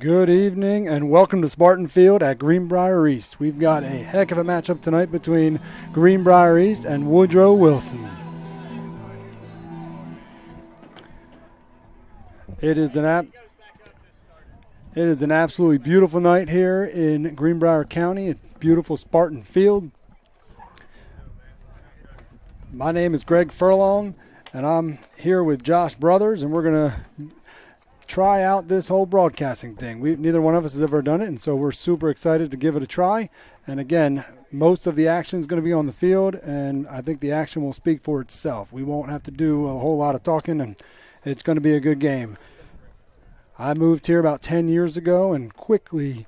Good evening and welcome to Spartan Field at Greenbrier East. We've got a heck of a matchup tonight between Greenbrier East and Woodrow Wilson. It is an absolutely beautiful night here in Greenbrier County at beautiful Spartan Field. My name is Greg Furlong and I'm here with Josh Brothers, and we're going to try out this whole broadcasting thing. Neither one of us has ever done it, and so we're super excited to give it a try. And again, most of the action is going to be on the field, and I think the action will speak for itself. We won't have to do a whole lot of talking, and it's going to be a good game. I moved here about 10 years ago and quickly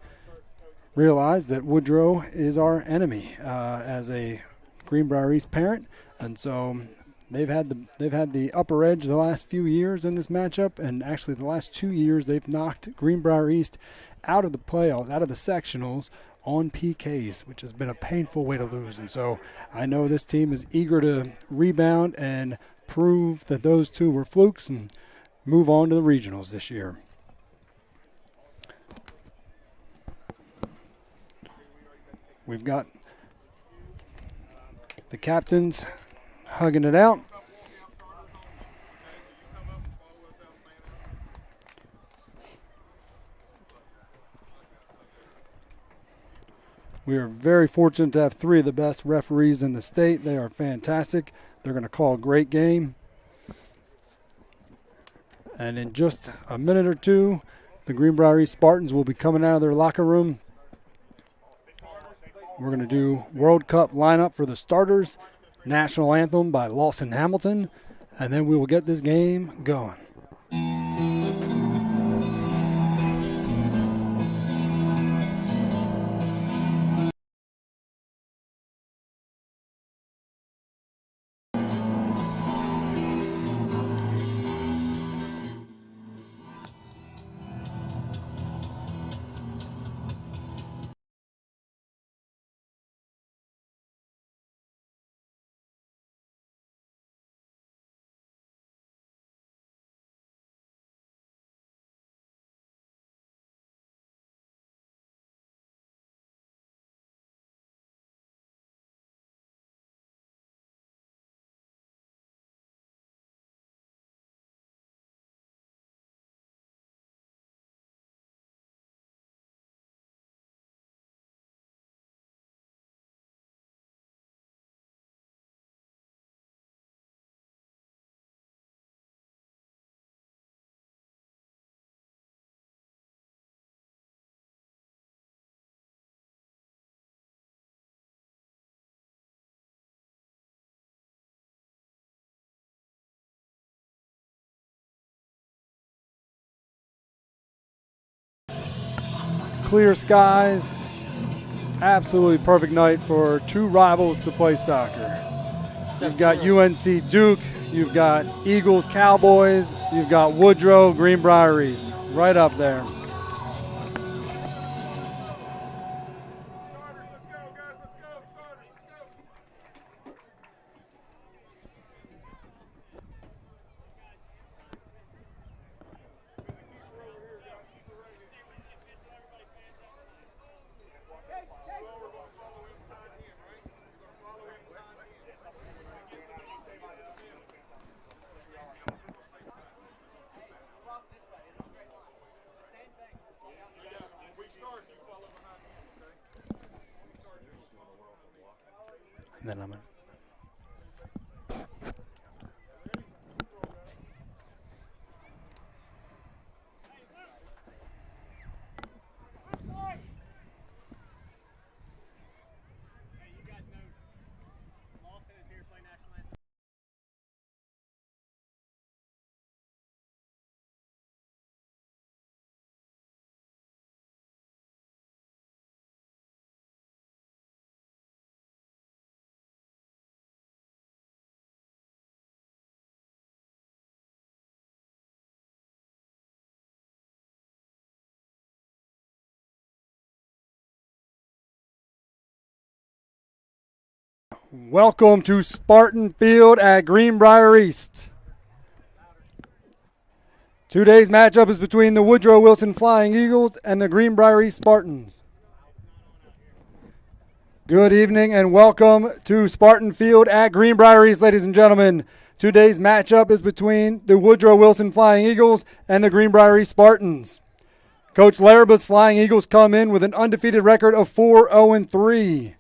realized that Woodrow is our enemy as a Greenbrier East parent, and so They've had the upper edge the last few years in this matchup, and actually the last 2 years they've knocked Greenbrier East out of the playoffs, out of the sectionals on PKs, which has been a painful way to lose. And so I know this team is eager to rebound and prove that those two were flukes and move on to the regionals this year. We've got the captains hugging it out. We are very fortunate to have three of the best referees in the state. They are fantastic. They're going to call a great game. And in just a minute or two, the Greenbrier East Spartans will be coming out of their locker room. We're going to do World Cup lineup for the starters, national anthem by Lawson Hamilton, and then we will get this game going. Clear skies, absolutely perfect night for two rivals to play soccer. You've got UNC Duke, you've got Eagles Cowboys, you've got Woodrow Greenbrier East. It's right up there. And then I'm in. Welcome to Spartan Field at Greenbrier East. Today's matchup is between the Woodrow Wilson Flying Eagles and the Greenbrier Spartans. Good evening and welcome to Spartan Field at Greenbrier, ladies and gentlemen. Today's matchup is between the Woodrow Wilson Flying Eagles and the Greenbrier Spartans. Coach Laraba's Flying Eagles come in with an undefeated record of 4-0-3.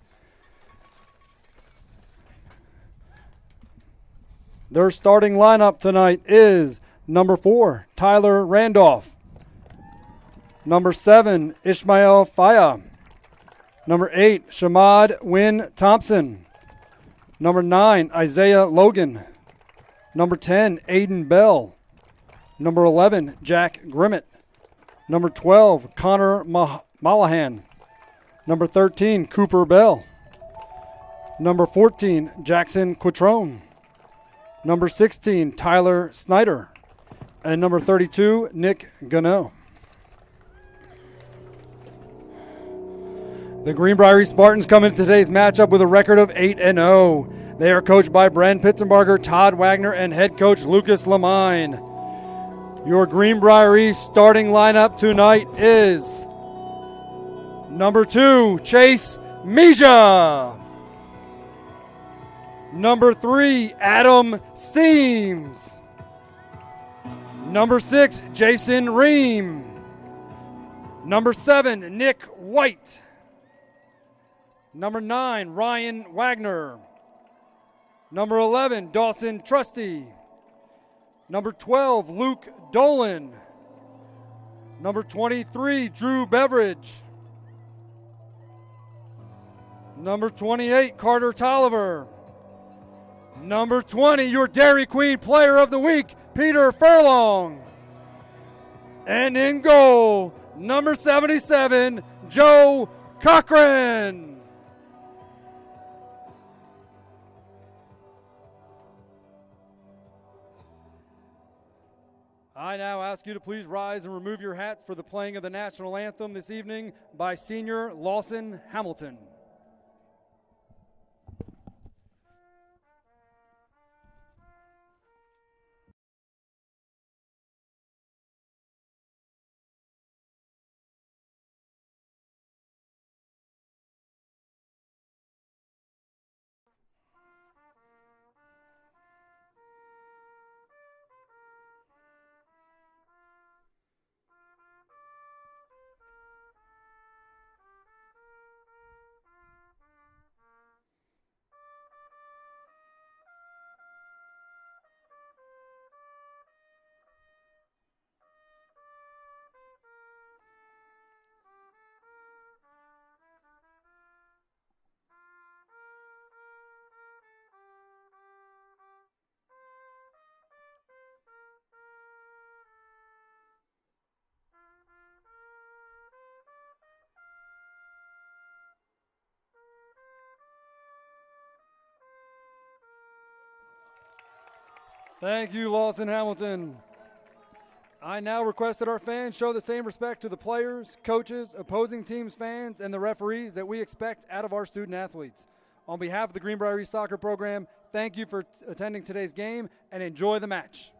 Their starting lineup tonight is number 4, Tyler Randolph. Number 7, Ishmael Faya. Number 8, Shamad Wynn Thompson. Number 9, Isaiah Logan. Number 10, Aiden Bell. Number 11, Jack Grimmett. Number 12, Connor Malahan. Number 13, Cooper Bell. Number 14, Jackson Quattrone. Number 16, Tyler Snyder. And number 32, Nick Gano. The Greenbrier Spartans come into today's matchup with a record of 8-0. They are coached by Brent Pitzenbarger, Todd Wagner, and head coach Lucas Lamine. Your Greenbrier starting lineup tonight is number 2, Chase Mija. Number 3, Adam Seams. Number 6, Jason Ream. Number 7, Nick White. Number 9, Ryan Wagner. Number 11, Dawson Trusty. Number 12, Luke Dolan. Number 23, Drew Beveridge. Number 28, Carter Tolliver. Number 20, your Dairy Queen Player of the Week, Peter Furlong. And in goal, number 77, Joe Cochran. I now ask you to please rise and remove your hats for the playing of the national anthem this evening by senior Lawson Hamilton. Thank you, Lawson Hamilton. I now request that our fans show the same respect to the players, coaches, opposing teams' fans, and the referees that we expect out of our student athletes. On behalf of the Greenbrier Soccer Program, thank you for attending today's game and enjoy the match.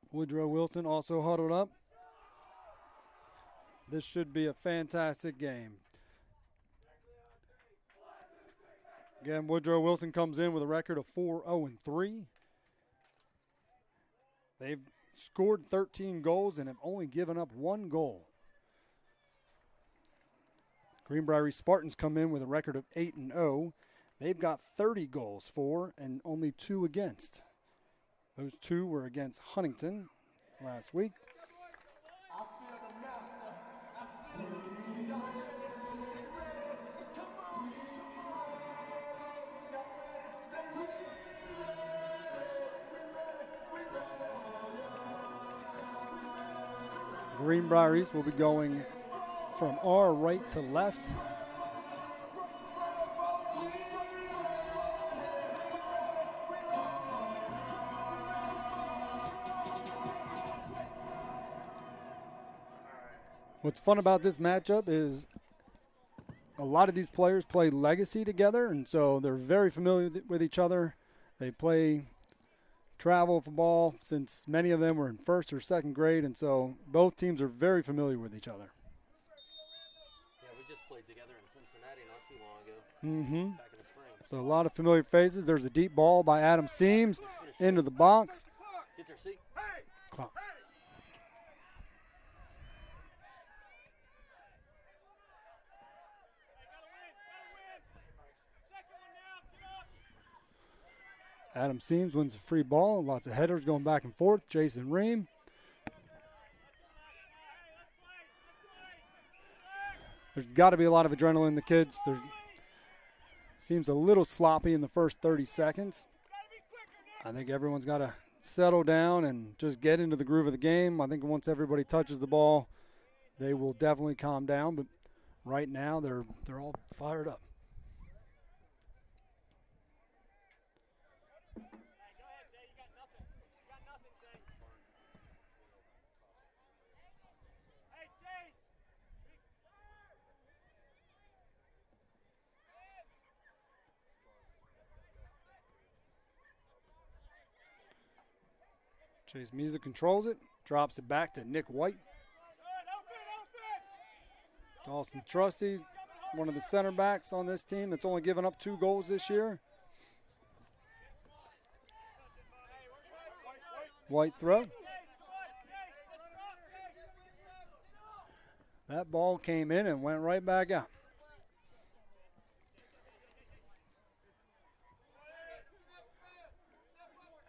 Woodrow Wilson also huddled up. This should be a fantastic game. Again, Woodrow Wilson comes in with a record of 4-0-3. They've scored 13 goals and have only given up 1 goal. Greenbrier Spartans come in with a record of 8-0. They've got 30 goals for and only 2 against. Those 2 were against Huntington last week. Greenbrier East will be going from our right to left. What's fun about this matchup is a lot of these players play legacy together, and so they're very familiar with each other. They play travel football since many of them were in first or second grade, and so both teams are very familiar with each other. Yeah, we just played together in Cincinnati not too long ago. Back in the spring. So a lot of familiar faces. There's a deep ball by Adam Seams into the box. Get there, see? Clock. Adam Seams wins a free ball. Lots of headers going back and forth. Jason Ream. There's got to be a lot of adrenaline in the kids. Seems a little sloppy in the first 30 seconds. I think everyone's got to settle down and just get into the groove of the game. I think once everybody touches the ball, they will definitely calm down. But right now, they're all fired up. Chase Music controls it, drops it back to Nick White. Dawson Trusty, one of the center backs on this team that's only given up 2 goals this year. White throw. That ball came in and went right back out.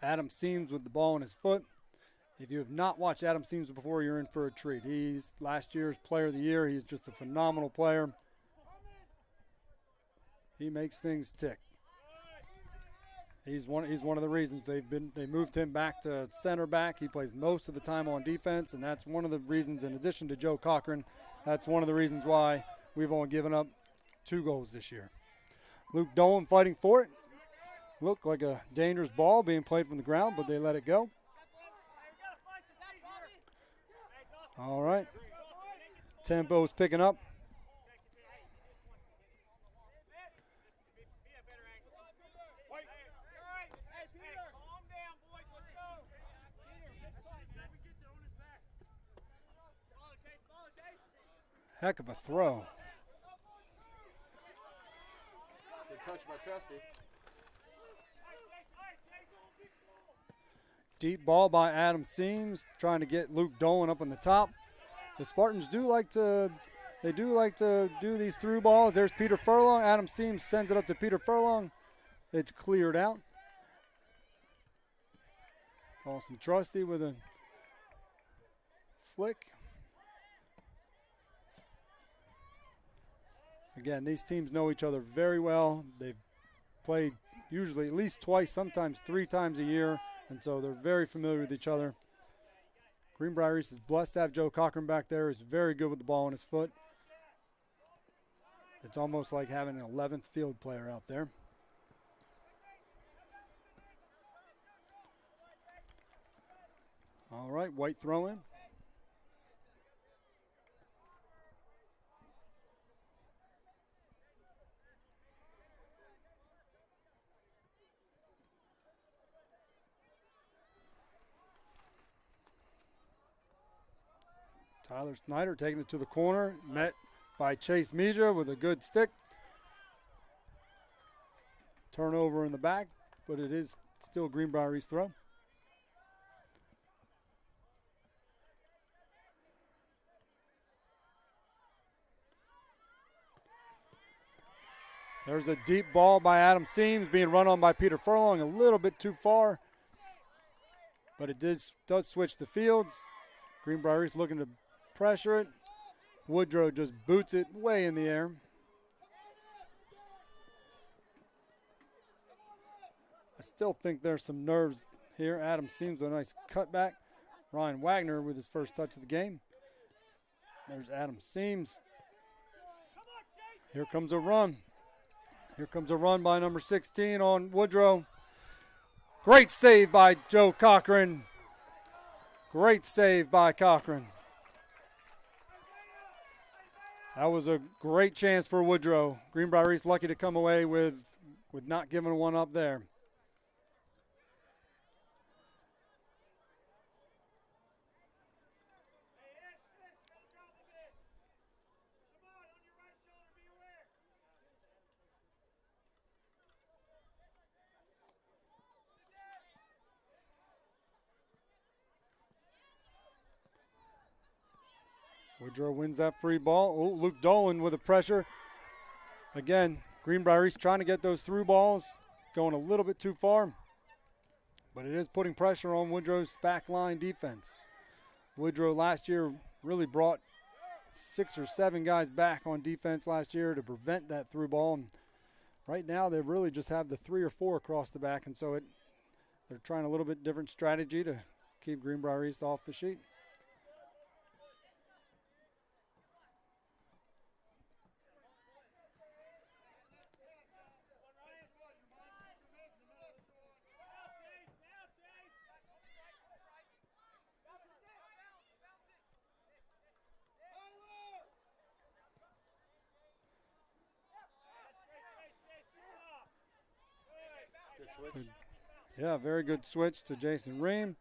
Adam Seams with the ball in his foot. If you have not watched Adam Seams before, you're in for a treat. He's last year's player of the year. He's just a phenomenal player. He makes things tick. He's one of the reasons they moved him back to center back. He plays most of the time on defense, and that's one of the reasons, in addition to Joe Cochran, that's one of the reasons why we've only given up 2 goals this year. Luke Dolan fighting for it. Looked like a dangerous ball being played from the ground, but they let it go. All right. Tempo is picking up. Heck of a throw. Good touch by Trusty. Deep ball by Adam Seams, trying to get Luke Dolan up on the top. The Spartans do like to do these through balls. There's Peter Furlong. Adam Seams sends it up to Peter Furlong. It's cleared out. Dawson Trusty with a flick. Again, these teams know each other very well. They've played usually at least twice, sometimes 3 times a year. And so they're very familiar with each other. Greenbrier East is blessed to have Joe Cochran back there. He's very good with the ball on his foot. It's almost like having an 11th field player out there. All right, White throw in. Tyler Snyder taking it to the corner, met by Chase Mija with a good stick. Turnover in the back, but it is still Greenbrier East throw. There's a deep ball by Adam Seams being run on by Peter Furlong, a little bit too far, but it does switch the fields. Greenbrier East looking to pressure it. Woodrow just boots it way in the air. I still think there's some nerves here. Adam Seams with a nice cutback. Ryan Wagner with his first touch of the game. There's Adam Seams. Here comes a run. Here comes a run by number 16 on Woodrow. Great save by Joe Cochran. Great save by Cochran. That was a great chance for Woodrow. Greenbrier East lucky to come away with not giving one up there. Woodrow wins that free ball. Oh, Luke Dolan with the pressure. Again, Greenbrier East trying to get those through balls, going a little bit too far. But it is putting pressure on Woodrow's back line defense. Woodrow last year really brought 6 or 7 guys back on defense last year to prevent that through ball. And right now they really just have the 3 or 4 across the back, and so they're trying a little bit different strategy to keep Greenbrier East off the sheet. Yeah, very good switch to Jason Ream.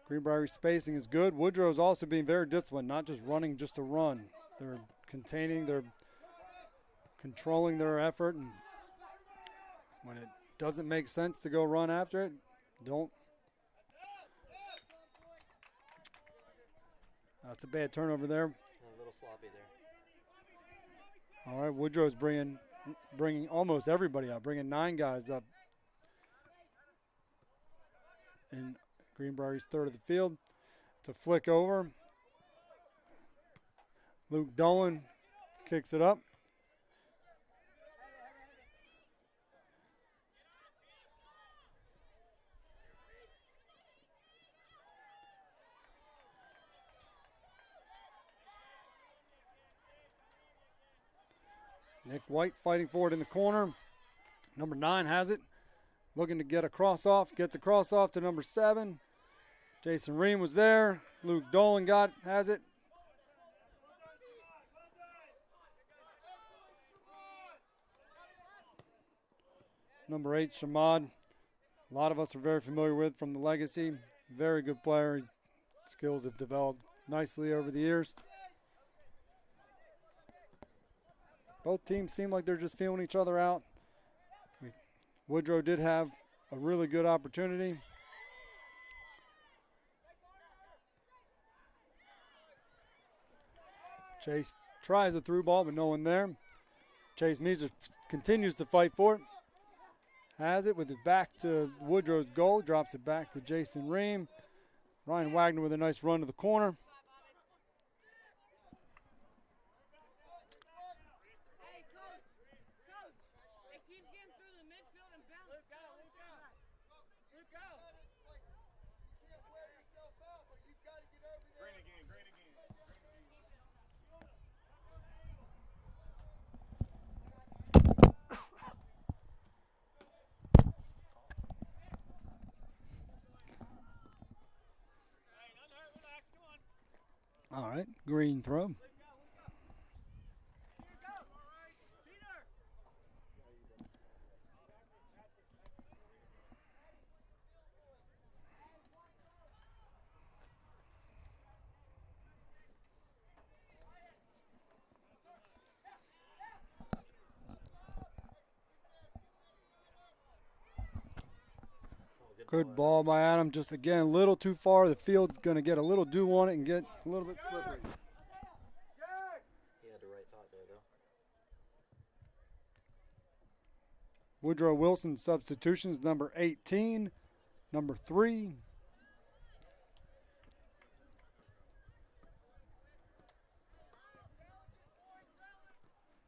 Greenbrier spacing is good. Woodrow's also being very disciplined, not just running just to run. They're controlling their effort, and when it doesn't make sense to go run after it, don't. That's a bad turnover there. A little sloppy there. All right, Woodrow's bringing almost everybody up, bringing 9 guys up. And Greenbrier's third of the field. It's a flick over. Luke Dolan kicks it up. Nick White fighting for it in the corner. Number 9 has it. Looking to get a cross off. Gets a cross off to number 7. Jason Ream was there. Luke Dolan has it. Number 8, Shamad. A lot of us are very familiar with from the legacy. Very good player. His skills have developed nicely over the years. Both teams seem like they're just feeling each other out. Woodrow did have a really good opportunity. Chase tries a through ball, but no one there. Chase Meeser continues to fight for it. Has it with his back to Woodrow's goal. Drops it back to Jason Ream. Ryan Wagner with a nice run to the corner. All right, green throw. Good ball by Adam. Just again, a little too far. The field's going to get a little dew on it and get a little bit slippery. He had the right thought there, though. Woodrow Wilson substitutions, number 18, number 3.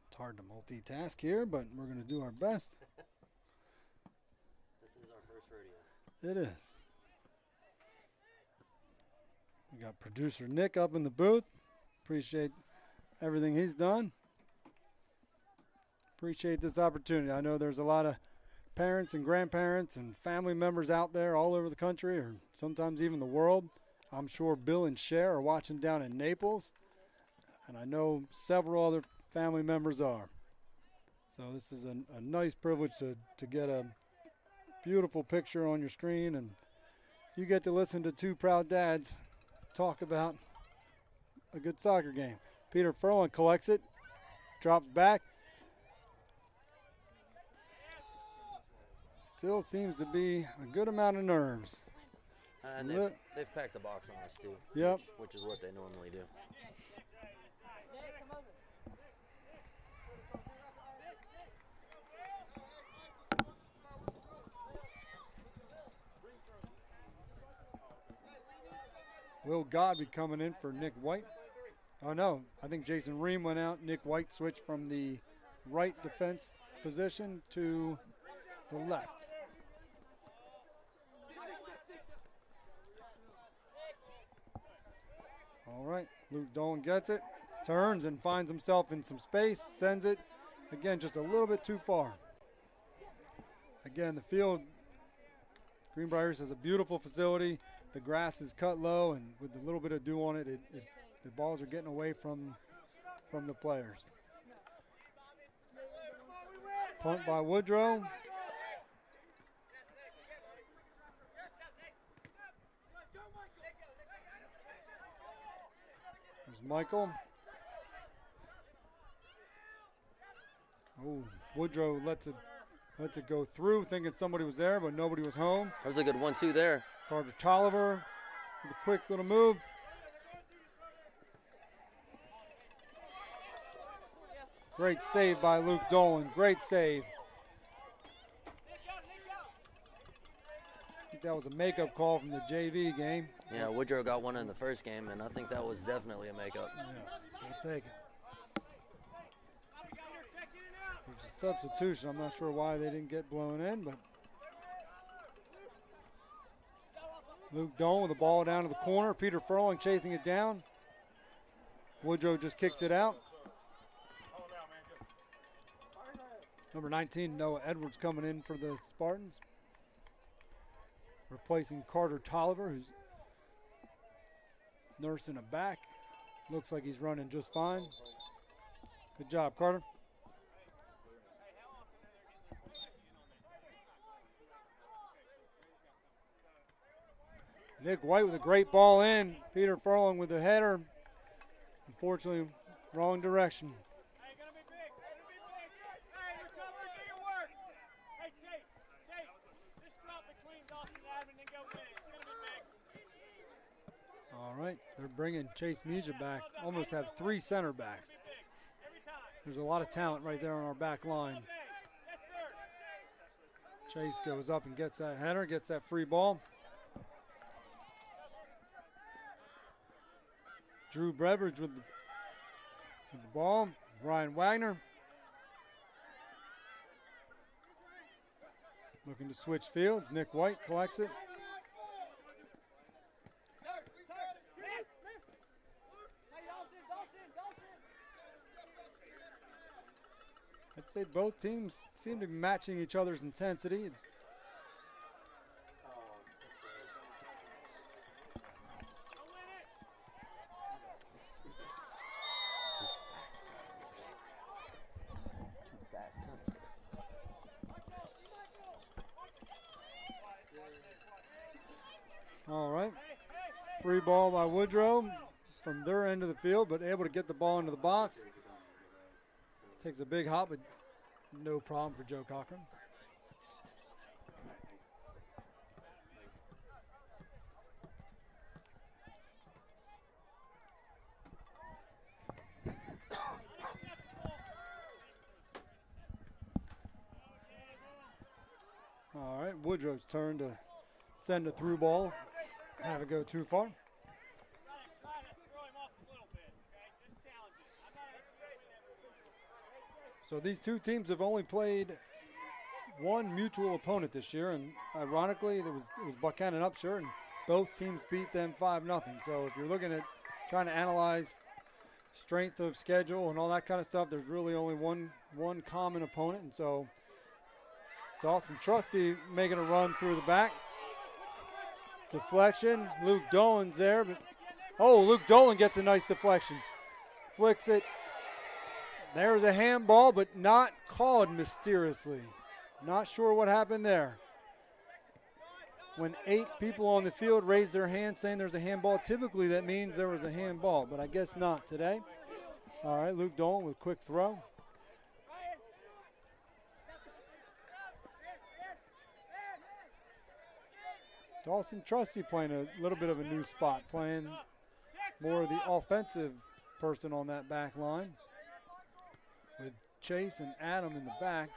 It's hard to multitask here, but we're going to do our best. This is our first rodeo. It is. We got producer Nick up in the booth. Appreciate everything he's done. Appreciate this opportunity. I know there's a lot of parents and grandparents and family members out there all over the country or sometimes even the world. I'm sure Bill and Cher are watching down in Naples. and I know several other family members are. So this is a nice privilege to get a beautiful picture on your screen, and you get to listen to two proud dads talk about a good soccer game. Peter Furlong collects it, drops back. Still seems to be a good amount of nerves. And they've packed the box on us too. Yep. Which is what they normally do. Will Godby coming in for Nick White. Oh, no. I think Jason Ream went out. Nick White switched from the right defense position to the left. All right. Luke Dolan gets it. Turns and finds himself in some space. Sends it. Again, just a little bit too far. Again, the field, Greenbrier has a beautiful facility. The grass is cut low, and with a little bit of dew on it, the balls are getting away from the players. Punt by Woodrow. There's Michael. Oh, Woodrow lets it go through, thinking somebody was there, but nobody was home. That was a good 1-2 there. Carter Tolliver with a quick little move. Great save by Luke Dolan. Great save. I think that was a makeup call from the JV game. Yeah, Woodrow got one in the first game, and I think that was definitely a makeup. Yes, we'll take it. There's a substitution. I'm not sure why they didn't get blown in, but Luke Dolan with the ball down to the corner. Peter Furlong chasing it down. Woodrow just kicks it out. Number 19, Noah Edwards coming in for the Spartans. Replacing Carter Tolliver, who's nursing a back. Looks like he's running just fine. Good job, Carter. Nick White with a great ball in. Peter Furlong with the header. Unfortunately, wrong direction. Hey, gonna be big. Gonna be big. Hey, you're covering, do your work. Hey, Chase, just drop between Dawson and Admin and go win it. It's gonna be big. All right, they're bringing Chase Meja back. Almost have three center backs. There's a lot of talent right there on our back line. Yes, sir. Chase goes up and gets that header, gets that free ball. Drew Beveridge with the ball. Ryan Wagner looking to switch fields. Nick White collects it. I'd say both teams seem to be matching each other's intensity. All right. Free ball by Woodrow from their end of the field, but able to get the ball into the box. Takes a big hop, but no problem for Joe Cochran. All right, Woodrow's turn to send a through ball. Have it go too far. So these two teams have only played one mutual opponent this year, and ironically, it was Buchanan Upshur, and both teams beat them 5-0. So if you're looking at trying to analyze strength of schedule and all that kind of stuff, there's really only one common opponent, and so Dawson Trusty making a run through the back. Deflection. Luke Dolan's there. But Luke Dolan gets a nice deflection. flicks it. There's a handball, but not called mysteriously. Not sure what happened there. When 8 people on the field raise their hand saying there's a handball, typically that means there was a handball, but I guess not today. All right, Luke Dolan with a quick throw. Dawson Trusty playing a little bit of a new spot, playing more of the offensive person on that back line with Chase and Adam in the back.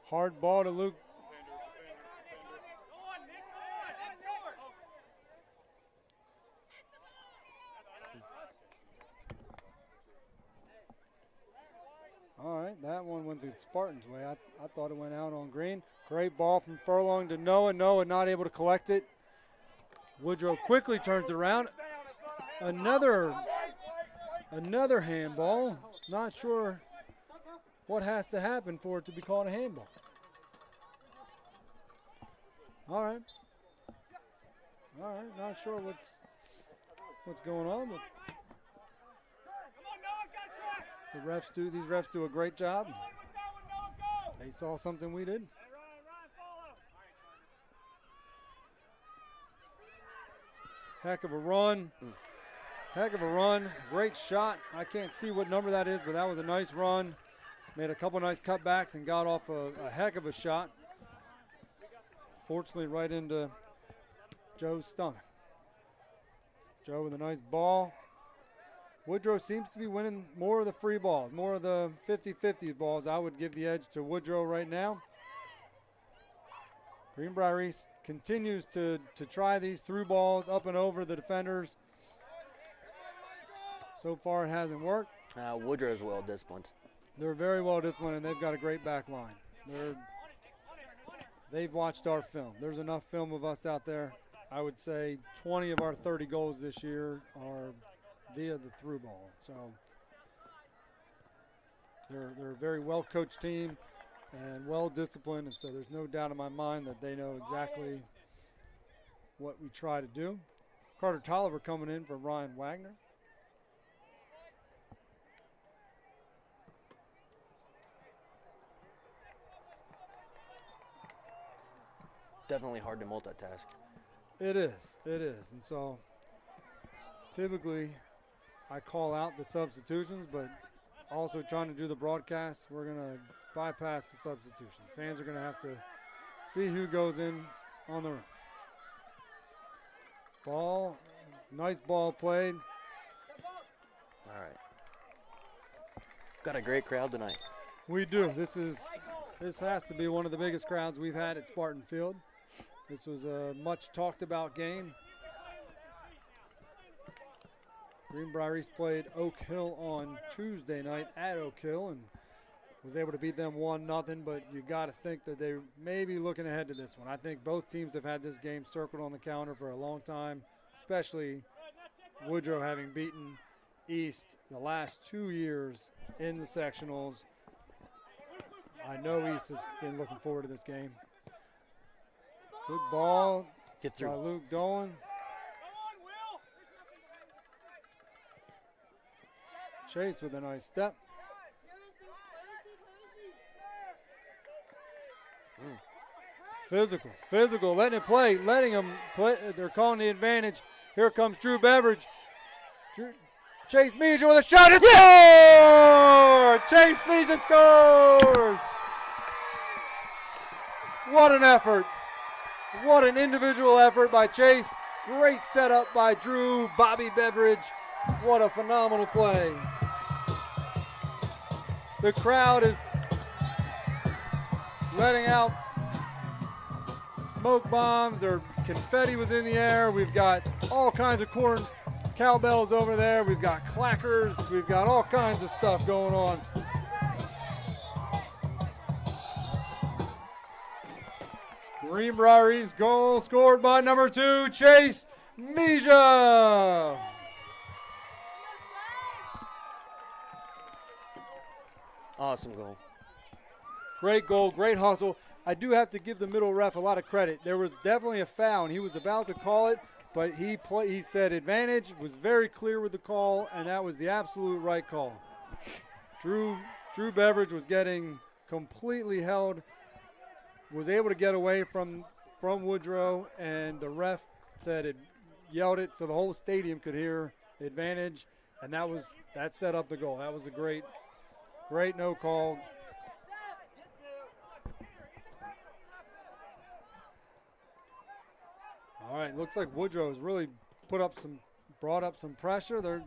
Hard ball to Luke. All right, that one went the Spartans' way. I thought it went out on Green. Great ball from Furlong to Noah. Noah not able to collect it. Woodrow quickly turns it around. Another handball. Not sure what has to happen for it to be called a handball. All right, not sure what's going on, but these refs do a great job. They saw something we did. Heck of a run. Heck of a run. Great shot. I can't see what number that is, but that was a nice run. Made a couple nice cutbacks and got off a heck of a shot. Fortunately, right into Joe's stomach. Joe with a nice ball. Woodrow seems to be winning more of the free balls, more of the 50-50 balls. I would give the edge to Woodrow right now. Greenbrier East continues to try these through balls up and over the defenders. So far it hasn't worked. Woodrow's well disciplined. They're very well disciplined, and they've got a great back line. They've watched our film. There's enough film of us out there. I would say 20 of our 30 goals this year are via the through ball. So they're a very well-coached team and well-disciplined, and so there's no doubt in my mind that they know exactly what we try to do. Carter Tolliver coming in for Ryan Wagner. Definitely hard to multitask. It is, and so typically I call out the substitutions, but also trying to do the broadcast, we're going to bypass the substitution. Fans are going to have to see who goes in on the run. Ball, nice ball played. All right. Got a great crowd tonight. We do. This has to be one of the biggest crowds we've had at Spartan Field. This was a much talked about game. Greenbrier East played Oak Hill on Tuesday night at Oak Hill and was able to beat them 1-0, but you got to think that they may be looking ahead to this one. I think both teams have had this game circled on the calendar for a long time, especially Woodrow having beaten East the last 2 years in the sectionals. I know East has been looking forward to this game. Good ball. Get through. By Luke Dolan. Chase with a nice step. Physical, letting it play, letting them play. They're calling the advantage. Here comes Drew Beveridge. Chase Measure with a shot. It's score! Chase Measure scores! What an effort. What an individual effort by Chase. Great setup by Drew, Bobby Beveridge. What a phenomenal play. The crowd is letting out smoke bombs. Or confetti was in the air. We've got all kinds of corn cowbells over there. We've got clackers. We've got all kinds of stuff going on. Greenbrier East goal scored by number 2, Chase Measure. Awesome goal. Great goal, great hustle. I do have to give the middle ref a lot of credit. There was definitely a foul, and he was about to call it, but he said advantage, was very clear with the call, and that was the absolute right call. Drew Beveridge was getting completely held, was able to get away from Woodrow, and the ref said it, yelled it so the whole stadium could hear advantage, and that set up the goal. That was a great no call. All right, looks like Woodrow has really brought up some pressure.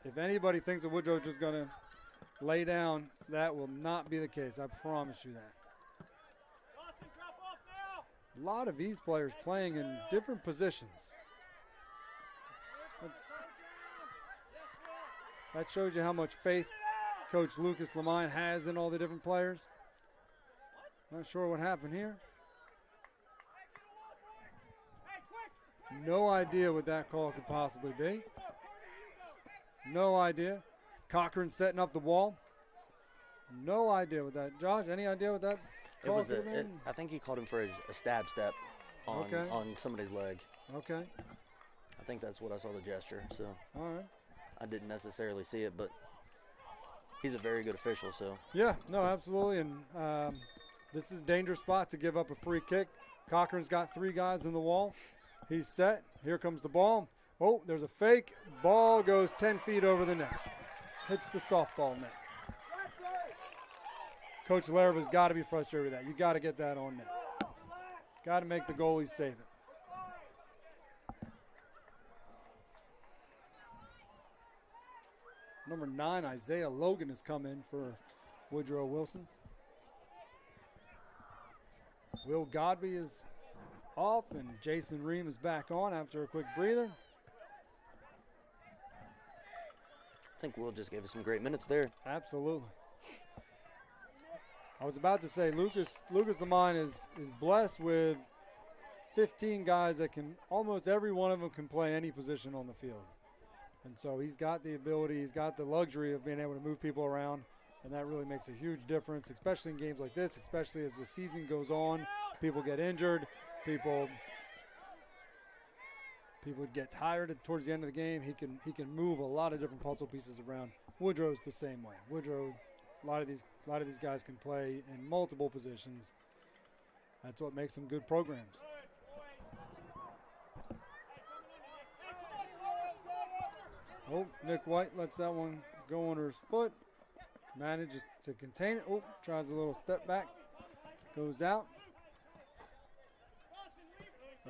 If anybody thinks that Woodrow is just going to lay down, that will not be the case. I promise you that. A lot of East players playing in different positions. That shows you how much faith Coach Lucas Lamine has in all the different players. Not sure what happened here. No idea what that call could possibly be. No idea. Cochran setting up the wall. No idea what that. Josh, any idea what that call could have been? I think he called him for a stab step on somebody's leg. Okay. I think that's what I saw the gesture. So all right. I didn't necessarily see it, but he's a very good official. So yeah, no, absolutely. And this is a dangerous spot to give up a free kick. Cochran's got 3 guys in the wall. He's set. Here comes the ball. Oh, there's a fake. Ball goes 10 feet over the net. Hits the softball net. Coach Laraba's got to be frustrated with that. You got to get that on net. Got to make the goalie save it. Number 9, Isaiah Logan, has come in for Woodrow Wilson. Will Godby is off, and Jason Ream is back on after a quick breather. I think Will just gave us some great minutes there. Absolutely. I was about to say Lucas Lamine is blessed with 15 guys that can, almost every one of them can play any position on the field. And so he's got the ability, he's got the luxury of being able to move people around, and that really makes a huge difference, especially in games like this, especially as the season goes on. People get injured, people get tired towards the end of the game. He can move a lot of different puzzle pieces around. Woodrow's the same way. Woodrow, a lot of these guys can play in multiple positions. That's what makes them good programs. Oh, Nick White lets that one go under his foot. Manages to contain it. Oh, tries a little step back. Goes out.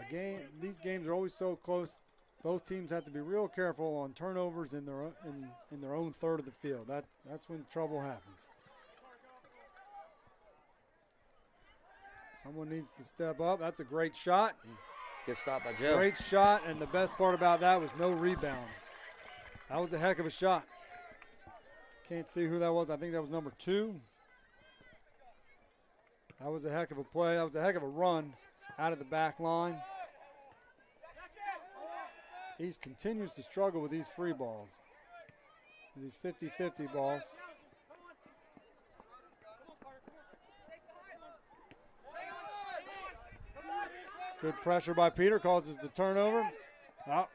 Again, these games are always so close. Both teams have to be real careful on turnovers in their own third of the field. That's when trouble happens. Someone needs to step up. That's a great shot. Good stop by Joe. Great shot, and the best part about that was no rebound. That was a heck of a shot. Can't see who that was. I think that was number 2. That was a heck of a play. That was a heck of a run out of the back line. He continues to struggle with these free balls, these 50-50 balls. Good pressure by Peter, causes the turnover. Oh,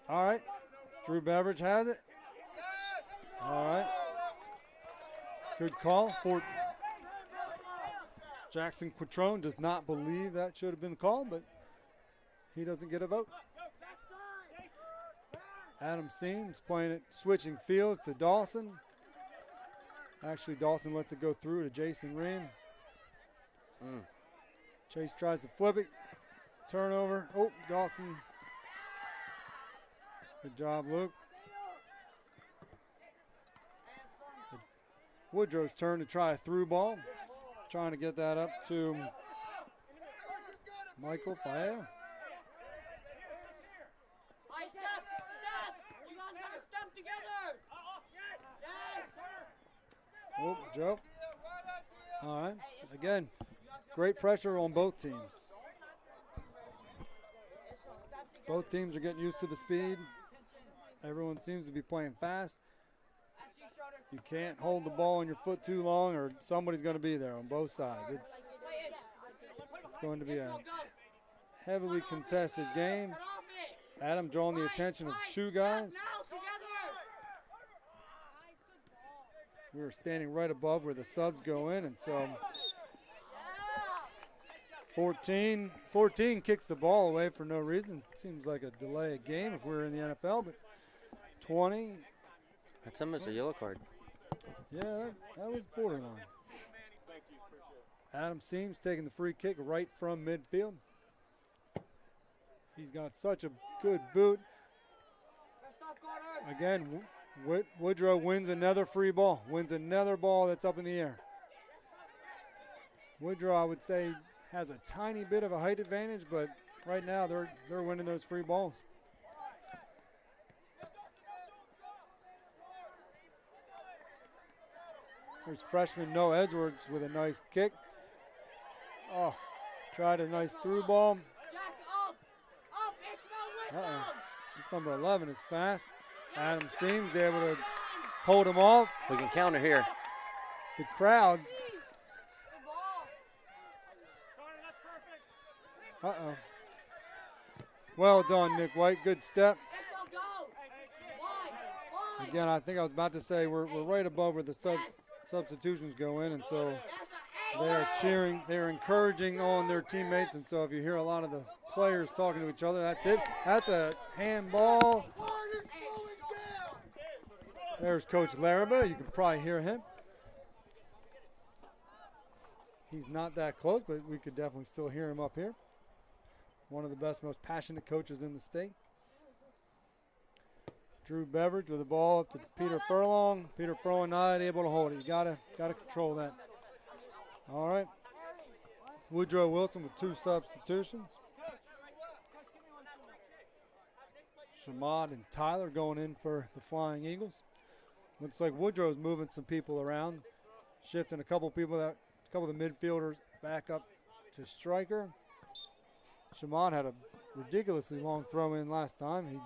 all right, Drew Beveridge has it. All right, good call for Jackson Quattrone. Does not believe that should have been called, but he doesn't get a vote. Adam Seams playing it, switching fields to Dawson. Actually, Dawson lets it go through to Jason Ream. Chase tries to flip it. Turnover. Oh, Dawson. Good job, Luke. Woodrow's turn to try a through ball. Trying to get that up to Michael Fael. Oh, Joe. All right. Again, great pressure on both teams. Both teams are getting used to the speed. Everyone seems to be playing fast. You can't hold the ball on your foot too long or somebody's going to be there on both sides. It's going to be a heavily contested game. Adam drawing the attention of two guys. We were standing right above where the subs go in, and so 14 kicks the ball away for no reason. Seems like a delay of game if we were in the NFL, but 20. That's almost a yellow card. Yeah, that was borderline. Adam Seams taking the free kick right from midfield. He's got such a good boot. Again, Woodrow wins another free ball, wins another ball that's up in the air. Woodrow, I would say, has a tiny bit of a height advantage, but right now they're winning those free balls. There's freshman Noah Edwards with a nice kick. Oh, tried a nice through ball. This number 11 is fast. Adam Seams able to hold him off. We can counter here. The crowd. Well done, Nick White. Good step. Again, I think I was about to say we're right above where the substitutions go in, and so they are cheering, they're encouraging on their teammates, and so if you hear a lot of the players talking to each other, that's it. That's a handball. There's Coach Larraba. You can probably hear him. He's not that close, but we could definitely still hear him up here. One of the best, most passionate coaches in the state. Drew Beveridge with the ball up to Peter Furlong. Peter Furlong not able to hold it. You gotta control that. All right. Woodrow Wilson with two substitutions. Shamad and Tyler going in for the Flying Eagles. Looks like Woodrow's moving some people around, shifting a couple of the midfielders back up to striker. Shamad had a ridiculously long throw in last time. He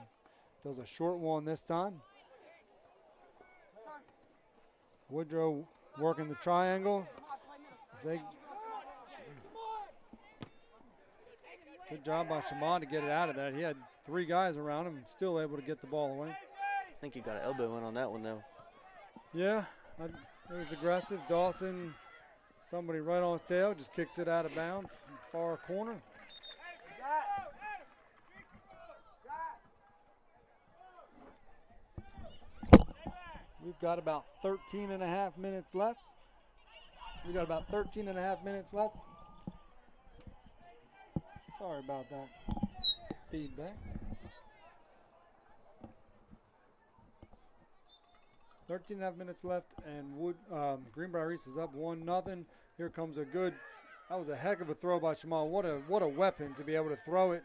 does a short one this time. Woodrow working the triangle. Good job by Shamad to get it out of that. He had three guys around him and still able to get the ball away. I think you got an elbow in on that one, though. Yeah, it was aggressive. Dawson, somebody right on his tail, just kicks it out of bounds in the far corner. We've got about 13 and a half minutes left. Sorry about that feedback. 13 and a half minutes left, and Greenbrier East is up 1-0. Here comes that was a heck of a throw by Shamal. What a weapon to be able to throw it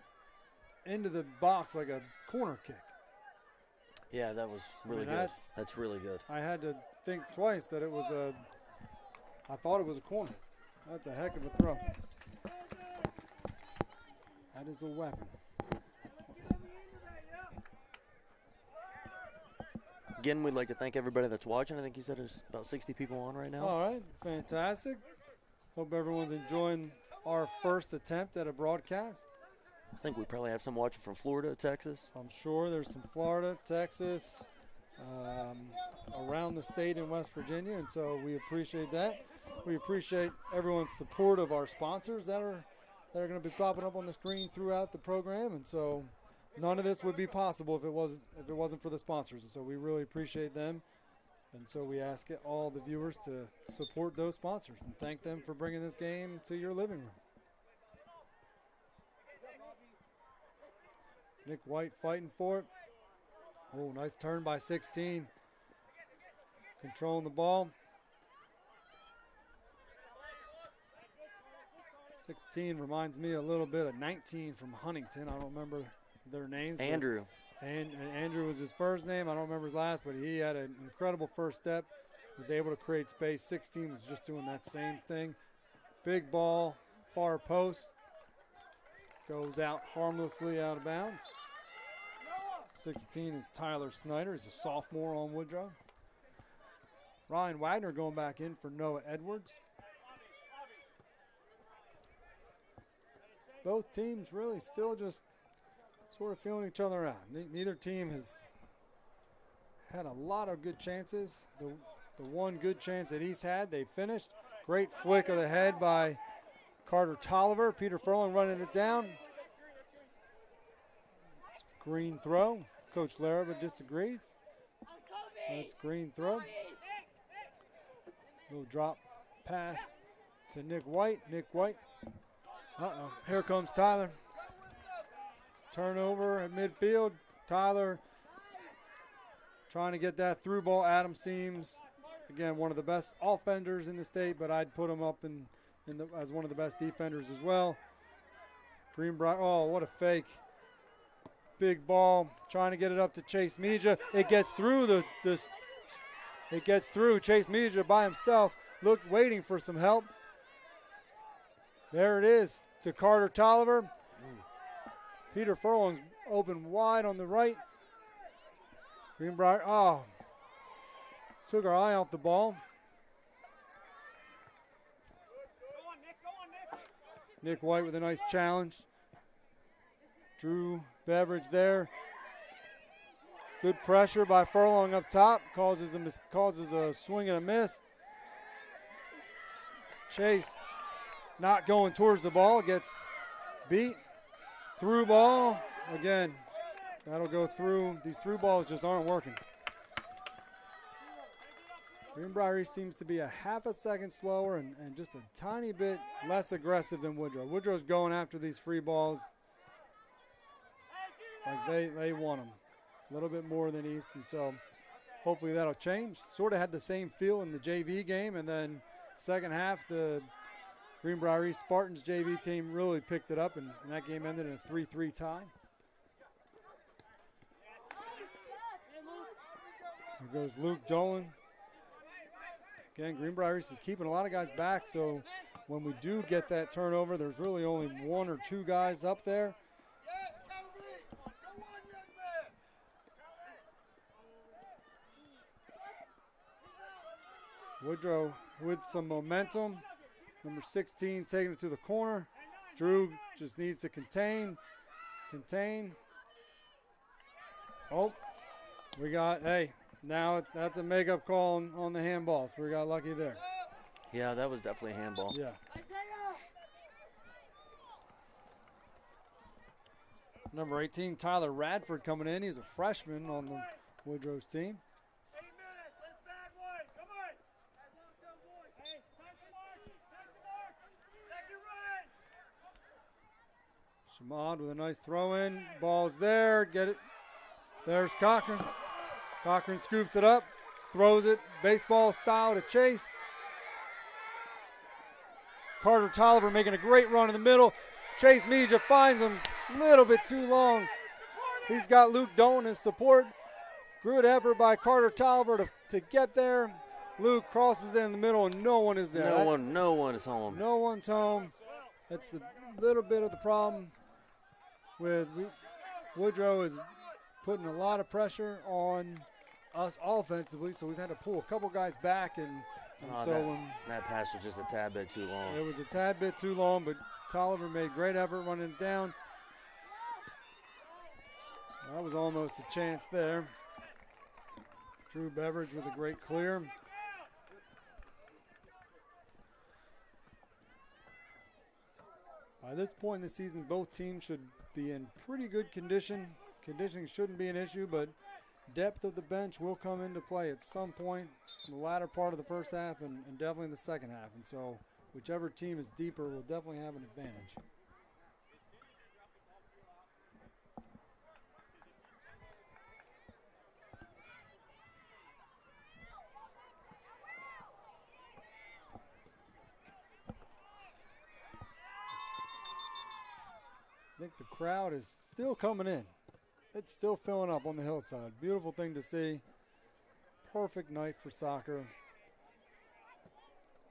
into the box like a corner kick. Yeah, that was really good. That's really good. I had to think twice that it was I thought it was a corner. That's a heck of a throw. That is a weapon. Again, we'd like to thank everybody that's watching. I think he said there's about 60 people on right now. All right, fantastic. Hope everyone's enjoying our first attempt at a broadcast. I think we probably have some watching from Florida, Texas. I'm sure there's some Florida, Texas, around the state in West Virginia, and so we appreciate that. We appreciate everyone's support of our sponsors that are going to be popping up on the screen throughout the program, and so none of this would be possible if it wasn't for the sponsors, and so we really appreciate them. And so we ask all the viewers to support those sponsors and thank them for bringing this game to your living room. Nick White fighting for it. Oh, nice turn by 16. Controlling the ball. 16 reminds me a little bit of 19 from Huntington. I don't remember their names. Andrew. And Andrew was his first name. I don't remember his last, but he had an incredible first step. Was able to create space. 16 was just doing that same thing. Big ball, far post. Goes out harmlessly out of bounds. 16 is Tyler Snyder. He's a sophomore on Woodrow. Ryan Wagner going back in for Noah Edwards. both teams really still just sort of feeling each other out. Neither team has had a lot of good chances. The one good chance that East had, they finished. Great flick of the head by Carter Tolliver. Peter Furlong running it down. Green throw. Coach Larraba disagrees. That's green throw. Little drop pass to Nick White. Nick White. Here comes Tyler. Turnover at midfield. Tyler trying to get that through ball. Adam seems, again, one of the best offenders in the state, but I'd put him up as one of the best defenders as well. Greenbrier, oh, what a fake. Big ball, trying to get it up to Chase Meja. It gets through it gets through. Chase Meja by himself, waiting for some help. There it is to Carter Tolliver. Peter Furlong's open wide on the right. Greenbrier, took our eye off the ball. Nick White with a nice challenge. Drew Beveridge there. Good pressure by Furlong up top. Causes a swing and a miss. Chase not going towards the ball. Gets beat. Through ball. Again, that'll go through. These through balls just aren't working. Greenbrier seems to be a half a second slower and just a tiny bit less aggressive than Woodrow. Woodrow's going after these free balls like they want them a little bit more than East, and so hopefully that'll change. Sort of had the same feel in the JV game, and then second half the Greenbrier East Spartans JV team really picked it up, and that game ended in a 3-3 tie. Here goes Luke Dolan. Again, Greenbrier East is keeping a lot of guys back, so when we do get that turnover, there's really only one or two guys up there. Woodrow with some momentum. Number 16 taking it to the corner. Drew just needs to contain. Oh, we got, now that's a makeup call on the handballs. We got lucky there. Yeah, that was definitely a handball. Yeah. Number 18, Tyler Radford coming in. He's a freshman on the Woodrow's team. Shamad with a nice throw in. Ball's there. Get it. There's Cochran. Cochran scoops it up. Throws it baseball style to Chase. Carter Tolliver making a great run in the middle. Chase Meja finds him a little bit too long. He's got Luke Dolan in support. Good effort by Carter Tolliver to get there. Luke crosses in the middle and no one is there. No one is home. No one's home. That's a little bit of the problem with Woodrow is putting a lot of pressure on us offensively, so we've had to pull a couple guys back, and that pass was just a tad bit too long. It was a tad bit too long, but Tolliver made great effort running it down. That was almost a chance there. Drew Beveridge with a great clear. By this point in the season, both teams should be in pretty good condition. Conditioning shouldn't be an issue, but depth of the bench will come into play at some point in the latter part of the first half and definitely in the second half. And so whichever team is deeper will definitely have an advantage. I think the crowd is still coming in. It's still filling up on the hillside. Beautiful thing to see. Perfect night for soccer.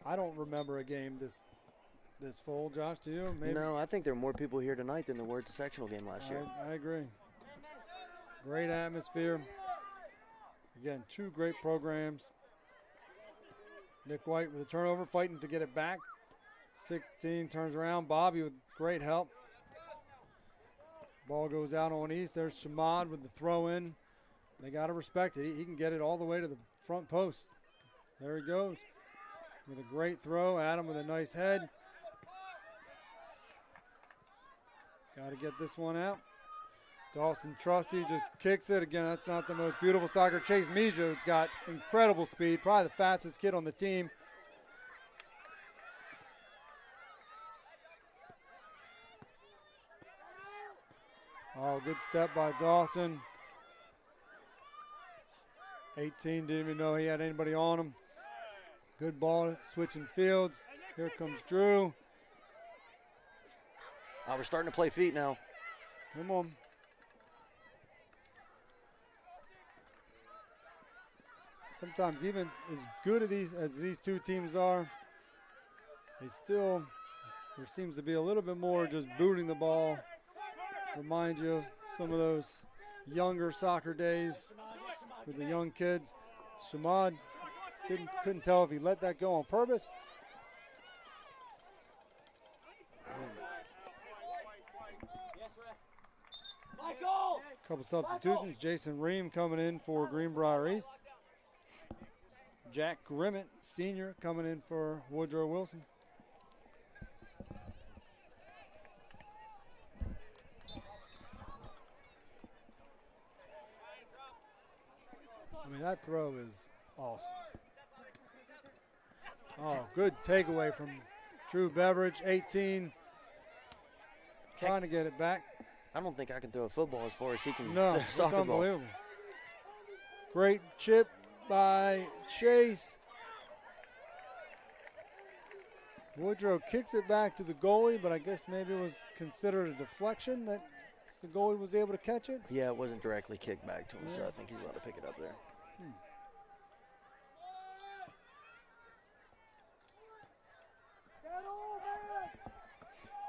I don't remember a game this full. Josh, do you? Maybe? No, I think there are more people here tonight than there were at the sectional game last year. I agree. Great atmosphere. Again, two great programs. Nick White with a turnover, fighting to get it back. 16 turns around. Bobby with great help. Ball goes out on East. There's Shamad with the throw in. They got to respect it. He can get it all the way to the front post. There he goes with a great throw. Adam with a nice head. Got to get this one out. Dawson Trusty just kicks it. Again, that's not the most beautiful soccer. Chase Mijo's got incredible speed, probably the fastest kid on the team. Oh, good step by Dawson. 18, didn't even know he had anybody on him. Good ball, switching fields. Here comes Drew. Oh, we're starting to play feet now. Come on. Sometimes even as good as these two teams are, there seems to be a little bit more just booting the ball. Remind you of some of those younger soccer days with the young kids. Shamad couldn't tell if he let that go on purpose. Couple substitutions. Jason Ream coming in for Greenbrier East. Jack Grimmett, senior, coming in for Woodrow Wilson. I mean, that throw is awesome. Oh, good takeaway from Drew Beveridge, 18. Trying to get it back. I don't think I can throw a football as far as he can No, throw a it's soccer ball. unbelievable. Great chip by Chase. Woodrow kicks it back to the goalie, but I guess maybe it was considered a deflection that the goalie was able to catch it. Yeah, it wasn't directly kicked back to him, so I think he's allowed to pick it up there.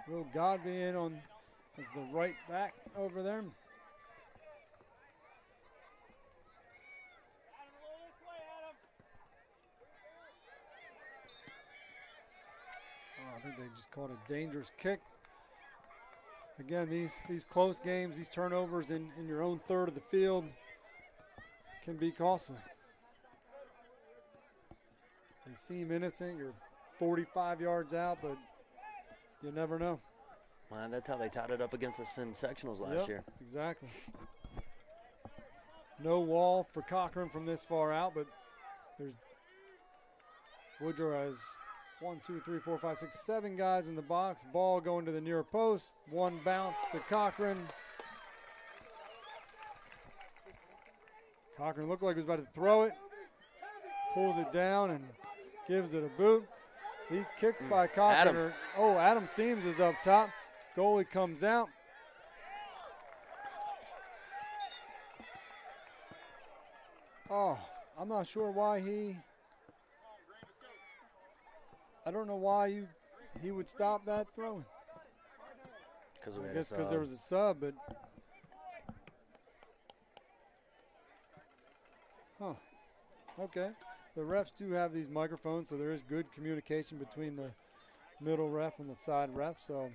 Will Godby in on as the right back over there. Oh, I think they just called a dangerous kick. Again, these close games, these turnovers in your own third of the field can be costly. They seem innocent. You're 45 yards out, but you never know. Man, that's how they tied it up against us in sectionals last year. Exactly. No wall for Cochran from this far out, but there's Woodrow has 1, 2, 3, 4, 5, 6, 7 guys in the box. Ball going to the near post. One bounce to Cochran. Cochran looked like he was about to throw it. Pulls it down and gives it a boot. These kicks by Cochran Adam Seams is up top. Goalie comes out. Oh, I'm not sure why I don't know why he would stop that throwing. I guess because there was a sub, but okay. The refs do have these microphones, so there is good communication between the middle ref and the side ref. So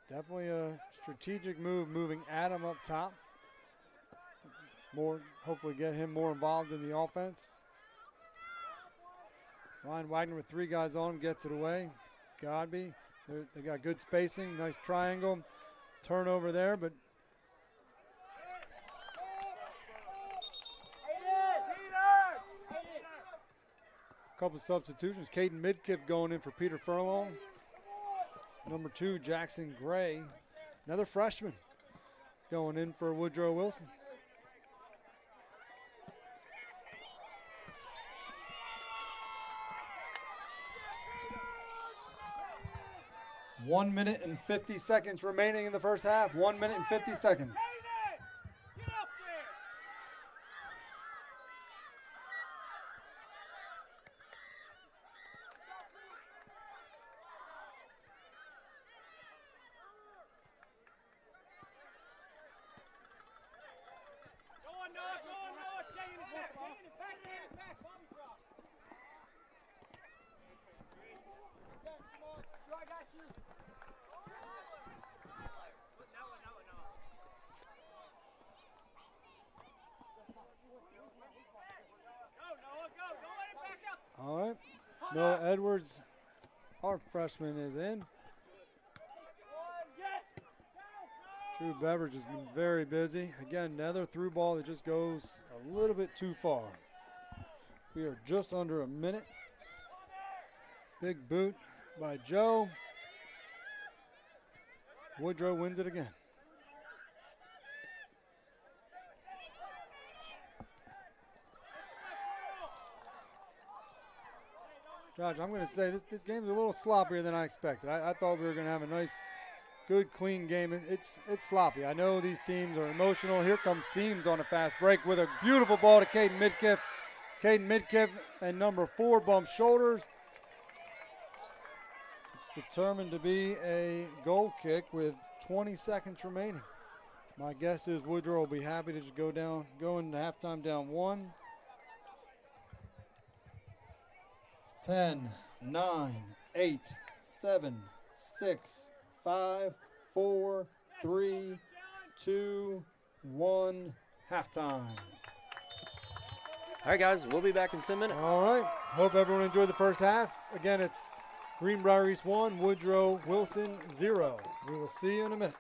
definitely a strategic move, moving Adam up top. Hopefully get him more involved in the offense. Ryan Wagner with 3 guys on him gets it away. Godby, they got good spacing, nice triangle. Turnover there, but a couple substitutions. Caden Midkiff going in for Peter Furlong. Number 2, Jackson Gray, another freshman, going in for Woodrow Wilson. One minute and 50 seconds remaining in the first half. 1 minute and 50 seconds. Get up there! Go on, Noah, chain it back, Bobby drop. All right. Noah Edwards, our freshman, is in. True Beverage has been very busy. Again, another through ball that just goes a little bit too far. We are just under a minute. Big boot by Joe. Woodrow wins it again. Josh, I'm going to say this game is a little sloppier than I expected. I thought we were going to have a nice, good, clean game. It's sloppy. I know these teams are emotional. Here comes Seams on a fast break with a beautiful ball to Caden Midkiff. Caden Midkiff and number 4 bump shoulders. It's determined to be a goal kick with 20 seconds remaining. My guess is Woodrow will be happy to just go into halftime down 1. 10, 9, 8, 7, 6, 5, 4, 3, 2, 1, halftime. All right, guys, we'll be back in 10 minutes. All right. Hope everyone enjoyed the first half. Again, it's Greenbrier East 1, Woodrow Wilson 0. We will see you in a minute.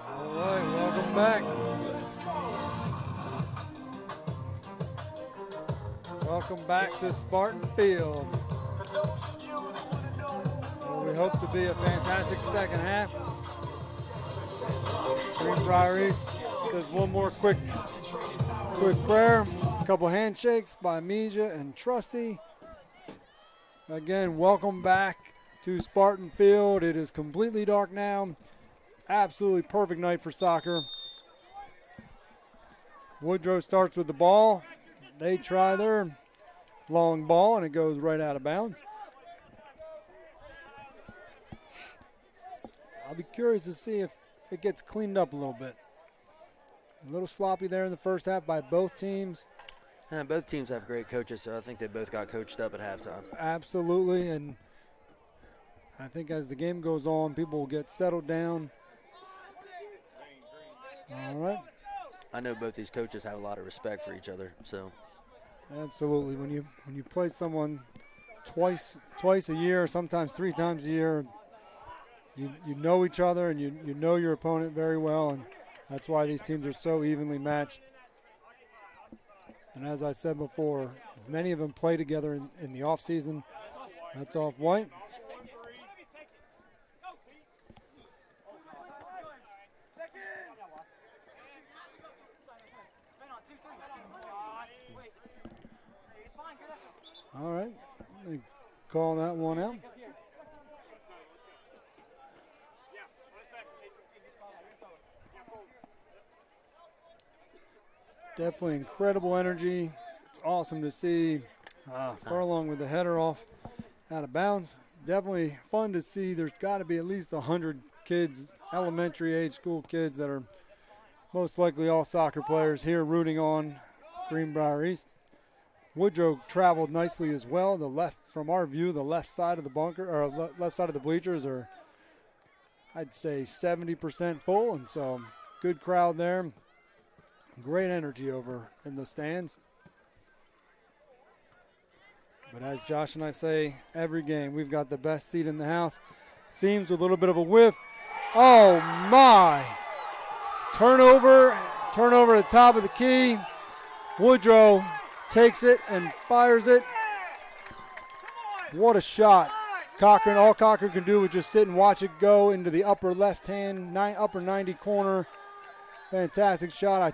All right, welcome back. Welcome back to Spartan Field. Well, we hope to be a fantastic second half. Greenbrier East says one more quick prayer. A couple handshakes by Meja and Trusty. Again, welcome back to Spartan Field. It is completely dark now. Absolutely perfect night for soccer. Woodrow starts with the ball. They try their long ball, and it goes right out of bounds. I'll be curious to see if it gets cleaned up a little bit. A little sloppy there in the first half by both teams. Yeah, both teams have great coaches, so I think they both got coached up at halftime. Absolutely, and I think as the game goes on, people will get settled down. All right. I know both these coaches have a lot of respect for each other, so. Absolutely. When you play someone twice a year, sometimes 3 times a year, you know each other and you know your opponent very well, and that's why these teams are so evenly matched. And as I said before, many of them play together in the off season. That's off white. All right, they call that one out. Definitely incredible energy. It's awesome to see Furlong with the header off out of bounds. Definitely fun to see. There's got to be at least 100 kids, elementary age school kids that are most likely all soccer players here rooting on Greenbrier East. Woodrow traveled nicely as well. The left, from our view, the left side of the bunker or left side of the bleachers are, I'd say, 70% full, and so good crowd there. Great energy over in the stands. But as Josh and I say every game, we've got the best seat in the house. Seems with a little bit of a whiff. Oh my! Turnover at the top of the key. Woodrow takes it and fires it. What a shot. Cochran, all Cochran can do was just sit and watch it go into the upper left-hand, upper 90 corner. Fantastic shot. I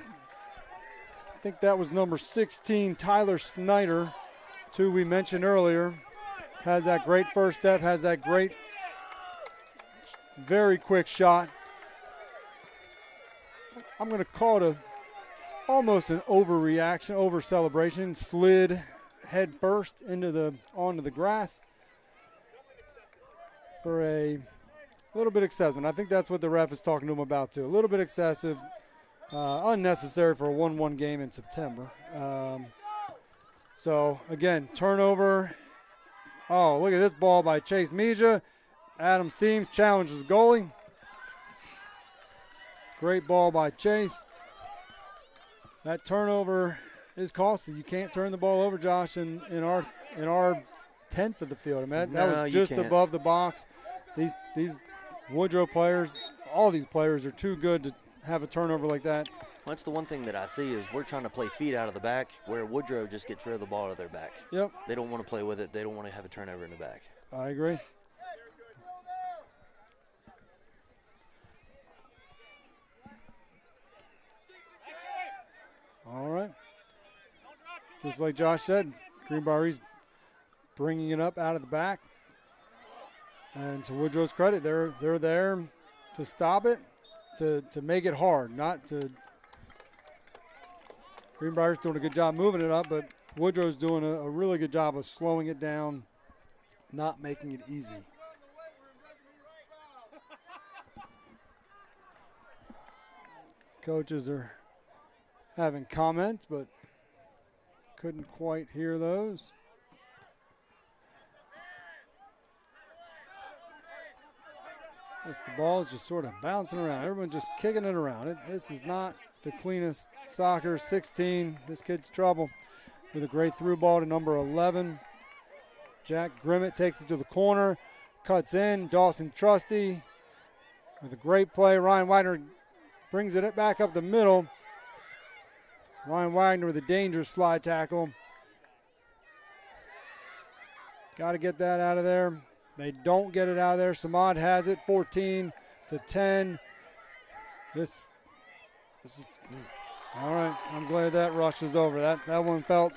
think that was number 16, Tyler Snyder, who we mentioned earlier. Has that great first step, has that great, very quick shot. I'm going to call it almost an overreaction, over celebration. Slid head first onto the grass for a little bit excessive. I think that's what the ref is talking to him about too. A little bit excessive, unnecessary for a 1-1 game in September. So again, turnover. Oh, look at this ball by Chase Meja. Adam Seams challenges the goalie. Great ball by Chase. That turnover is costly. You can't turn the ball over, Josh, in our 10th of the field. I mean, that was just above the box. These Woodrow players, all these players are too good to have a turnover like that. Well, that's the one thing that I see is we're trying to play feet out of the back, where Woodrow just gets rid of the ball out of their back. Yep. They don't want to play with it. They don't want to have a turnover in the back. I agree. All right. Just like Josh said, Greenbrier's bringing it up out of the back. And to Woodrow's credit, they're there to stop it, to make it hard, not to. Greenbrier's doing a good job moving it up, but Woodrow's doing a really good job of slowing it down, not making it easy. Coaches are having comments, but couldn't quite hear those. The ball is just sort of bouncing around. Everyone's just kicking it around. This is not the cleanest soccer. 16, this kid's trouble with a great through ball to number 11. Jack Grimmett takes it to the corner. cuts in. Dawson Trusty with a great play. Ryan Wagner brings it back up the middle. Ryan Wagner with a dangerous slide tackle. Got to get that out of there. They don't get it out of there. Samad has it, 14-10. This is all right. I'm glad that rush is over. That one felt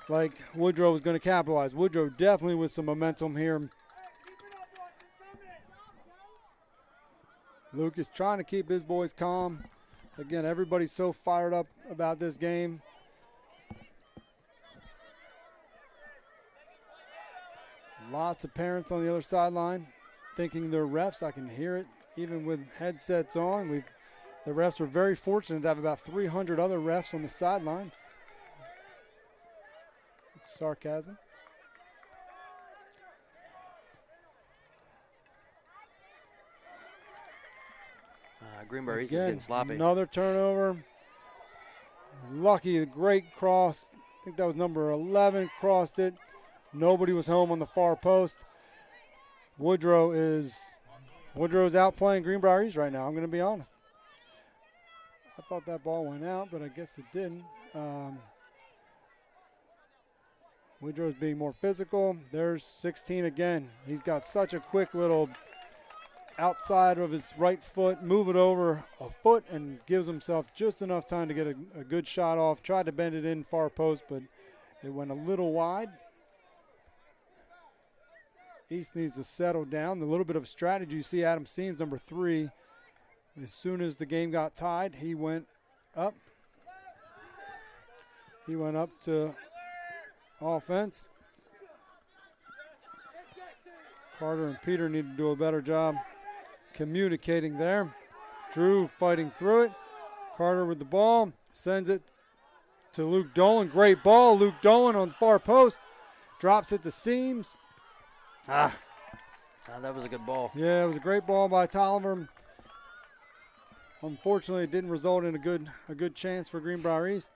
like Woodrow was going to capitalize. Woodrow definitely with some momentum here. Luke is trying to keep his boys calm. Again, everybody's so fired up about this game. Lots of parents on the other sideline thinking they're refs. I can hear it even with headsets on. The refs are very fortunate to have about 300 other refs on the sidelines. Sarcasm. Greenbrier East is getting sloppy. Another turnover. Lucky, a great cross. I think that was number 11, crossed it. Nobody was home on the far post. Woodrow's outplaying Greenbrier East right now, I'm going to be honest. I thought that ball went out, but I guess it didn't. Woodrow's being more physical. There's 16 again. He's got such a quick little outside of his right foot, move it over a foot, and gives himself just enough time to get a good shot off. Tried to bend it in far post, but it went a little wide. East needs to settle down. A little bit of strategy. You see Adam Seams, number 3. As soon as the game got tied, he went up. He went up to offense. Carter and Peter need to do a better job communicating there. Drew fighting through it. Carter with the ball. Sends it to Luke Dolan. Great ball. Luke Dolan on the far post. Drops it to Seams. That was a good ball. Yeah, it was a great ball by Tolliver. Unfortunately, it didn't result in a good chance for Greenbrier East.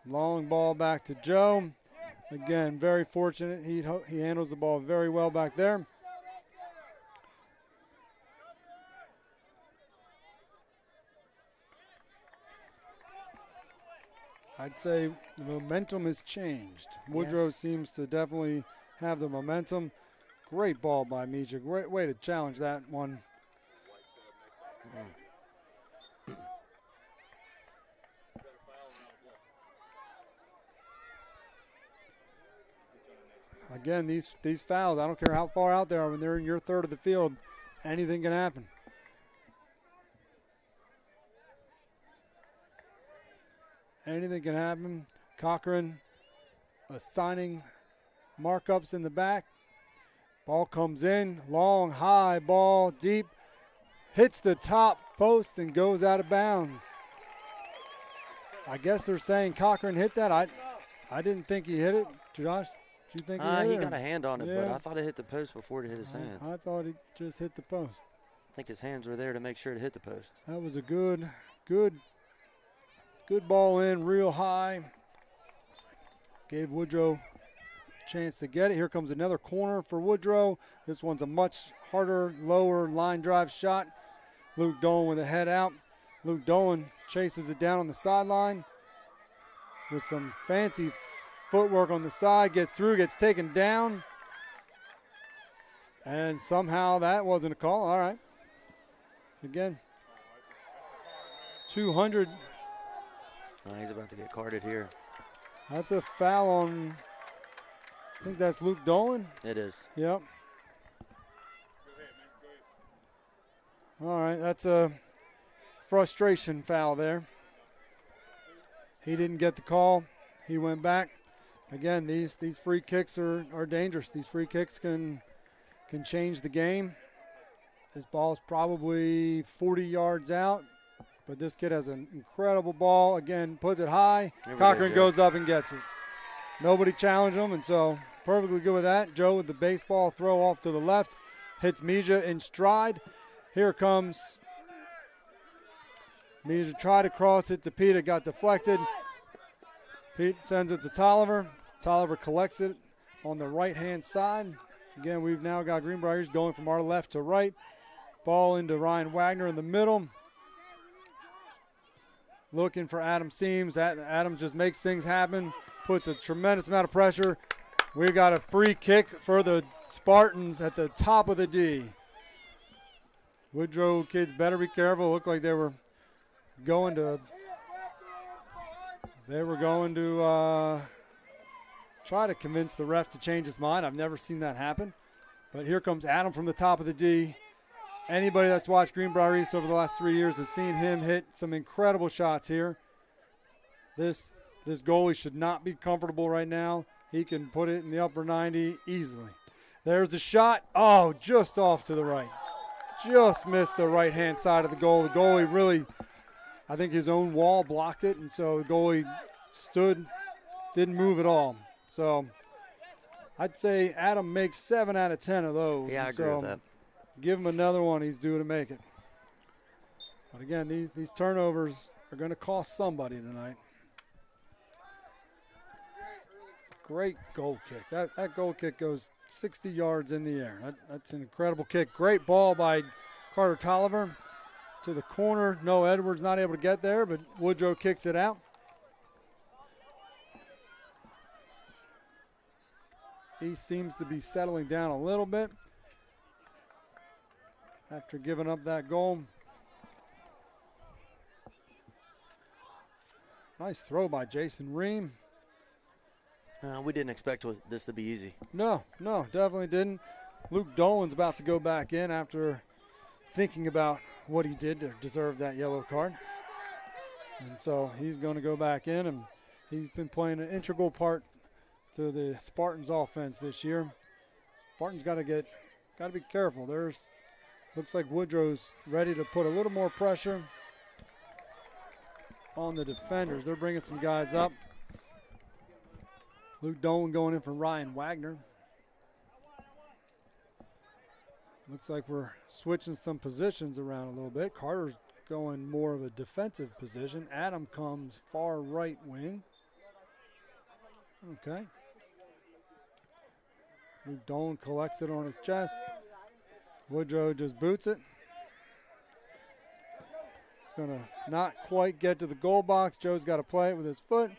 Long ball back to Joe. Again, very fortunate. He handles the ball very well back there. I'd say the momentum has changed. Woodrow seems to definitely have the momentum. Great ball by Mija. Great way to challenge that one. Again, these fouls, I don't care how far out they are, when they're in your third of the field, anything can happen. Anything can happen. Cochran assigning markups in the back. Ball comes in, long, high ball, deep, hits the top post and goes out of bounds. I guess they're saying Cochran hit that. I didn't think he hit it. Josh, do you think he hit it? He got a hand on it, but I thought it hit the post before it hit his hand. I thought it just hit the post. I think his hands were there to make sure it hit the post. That was a good ball in, real high. Gave Woodrow a chance to get it. Here comes another corner for Woodrow. This one's a much harder, lower line drive shot. Luke Dolan with a head out. Luke Dolan chases it down on the sideline with some fancy footwork on the side. Gets through, gets taken down. And somehow that wasn't a call. All right. Again, 200. He's about to get carded here. That's a foul on, I think that's Luke Dolan. It is. Yep. All right, that's a frustration foul there. He didn't get the call. He went back. Again, these free kicks are dangerous. These free kicks can change the game. This ball's probably 40 yards out. But this kid has an incredible ball. Again, puts it high. Cochran goes up and gets it. Nobody challenged him, and so perfectly good with that. Joe with the baseball throw off to the left. Hits Mija in stride. Here comes Mija. Tried to cross it to Pete. It got deflected. Pete sends it to Tolliver. Tolliver collects it. on the right-hand side. Again, we've now got Greenbriers going from our left to right. Ball into Ryan Wagner in the middle. Looking for Adam Seams. Adam just makes things happen, puts a tremendous amount of pressure. We got a free kick for the Spartans at the top of the D. Woodrow kids better be careful. Looked like they were going to try to convince the ref to change his mind. I've never seen that happen. But here comes Adam from the top of the D. Anybody that's watched Greenbrier East over the last 3 years has seen him hit some incredible shots here. This goalie should not be comfortable right now. He can put it in the upper 90 easily. There's the shot. Oh, just off to the right. Just missed the right-hand side of the goal. The goalie really, I think his own wall blocked it, and so the goalie stood, didn't move at all. So I'd say Adam makes 7 out of 10 of those. Yeah, I agree with that. Give him another one. He's due to make it. But again, these turnovers are going to cost somebody tonight. Great goal kick. That goal kick goes 60 yards in the air. That's an incredible kick. Great ball by Carter Tolliver to the corner. No, Edwards not able to get there, but Woodrow kicks it out. He seems to be settling down a little bit after giving up that goal. Nice throw by Jason Ream. We didn't expect this to be easy. No, definitely didn't. Luke Dolan's about to go back in after thinking about what he did to deserve that yellow card. And so he's going to go back in, and he's been playing an integral part to the Spartans offense this year. Spartans got to be careful. Looks like Woodrow's ready to put a little more pressure on the defenders. They're bringing some guys up. Luke Dolan going in for Ryan Wagner. Looks like we're switching some positions around a little bit. Carter's going more of a defensive position. Adam comes far right wing. Okay. Luke Dolan collects it on his chest. Woodrow just boots it. It's going to not quite get to the goal box. Joe's got to play it with his foot.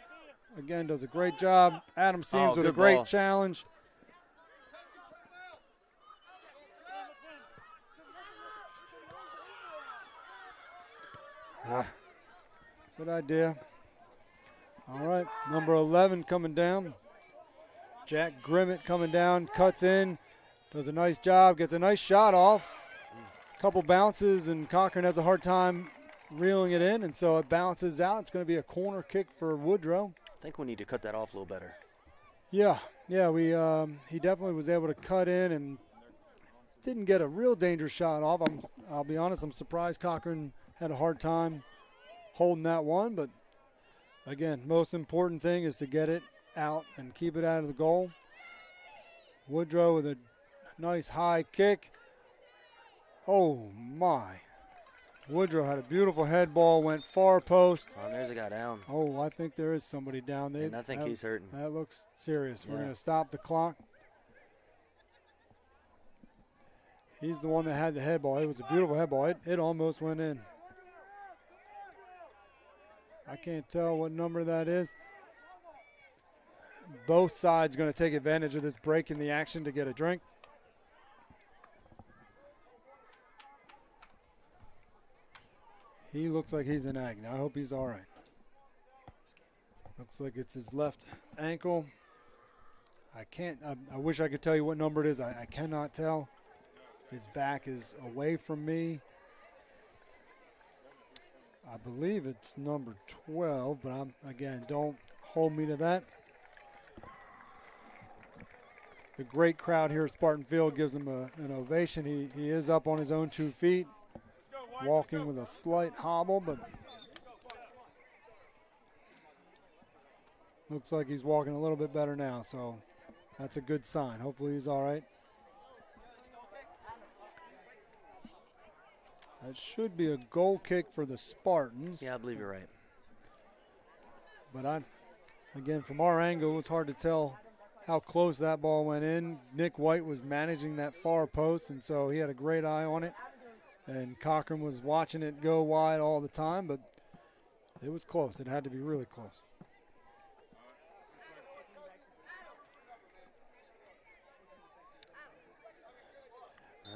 Again, does a great job. Adam Seams with a great challenge. Good idea. All right, number 11 coming down. Jack Grimmett coming down, cuts in, does a nice job, gets a nice shot off. Couple bounces, and Cochran has a hard time reeling it in, and so it bounces out. It's going to be a corner kick for Woodrow. I think we need to cut that off a little better. Yeah, he definitely was able to cut in and didn't get a real dangerous shot off. I'll be honest, I'm surprised Cochran had a hard time holding that one, but again, most important thing is to get it out and keep it out of the goal. Woodrow with a nice high kick. Oh my. Woodrow had a beautiful head ball, went far post. Oh, there's a guy down. Oh, I think there is somebody down there. And I think he's hurting. That looks serious. Yeah. We're going to stop the clock. He's the one that had the head ball. It was a beautiful head ball. It almost went in. I can't tell what number that is. Both sides going to take advantage of this break in the action to get a drink. He looks like he's in agony. I hope he's all right. Looks like it's his left ankle. I wish I could tell you what number it is. I cannot tell. His back is away from me. I believe it's number 12, but again, don't hold me to that. The great crowd here at Spartan Field gives him an ovation. He is up on his own 2 feet, walking with a slight hobble, but looks like he's walking a little bit better now, so that's a good sign. Hopefully he's all right. That should be a goal kick for the Spartans. Yeah, I believe you're right. But again, from our angle, it's hard to tell how close that ball went in. Nick White was managing that far post, and so he had a great eye on it. And Cochran was watching it go wide all the time, but it was close. It had to be really close.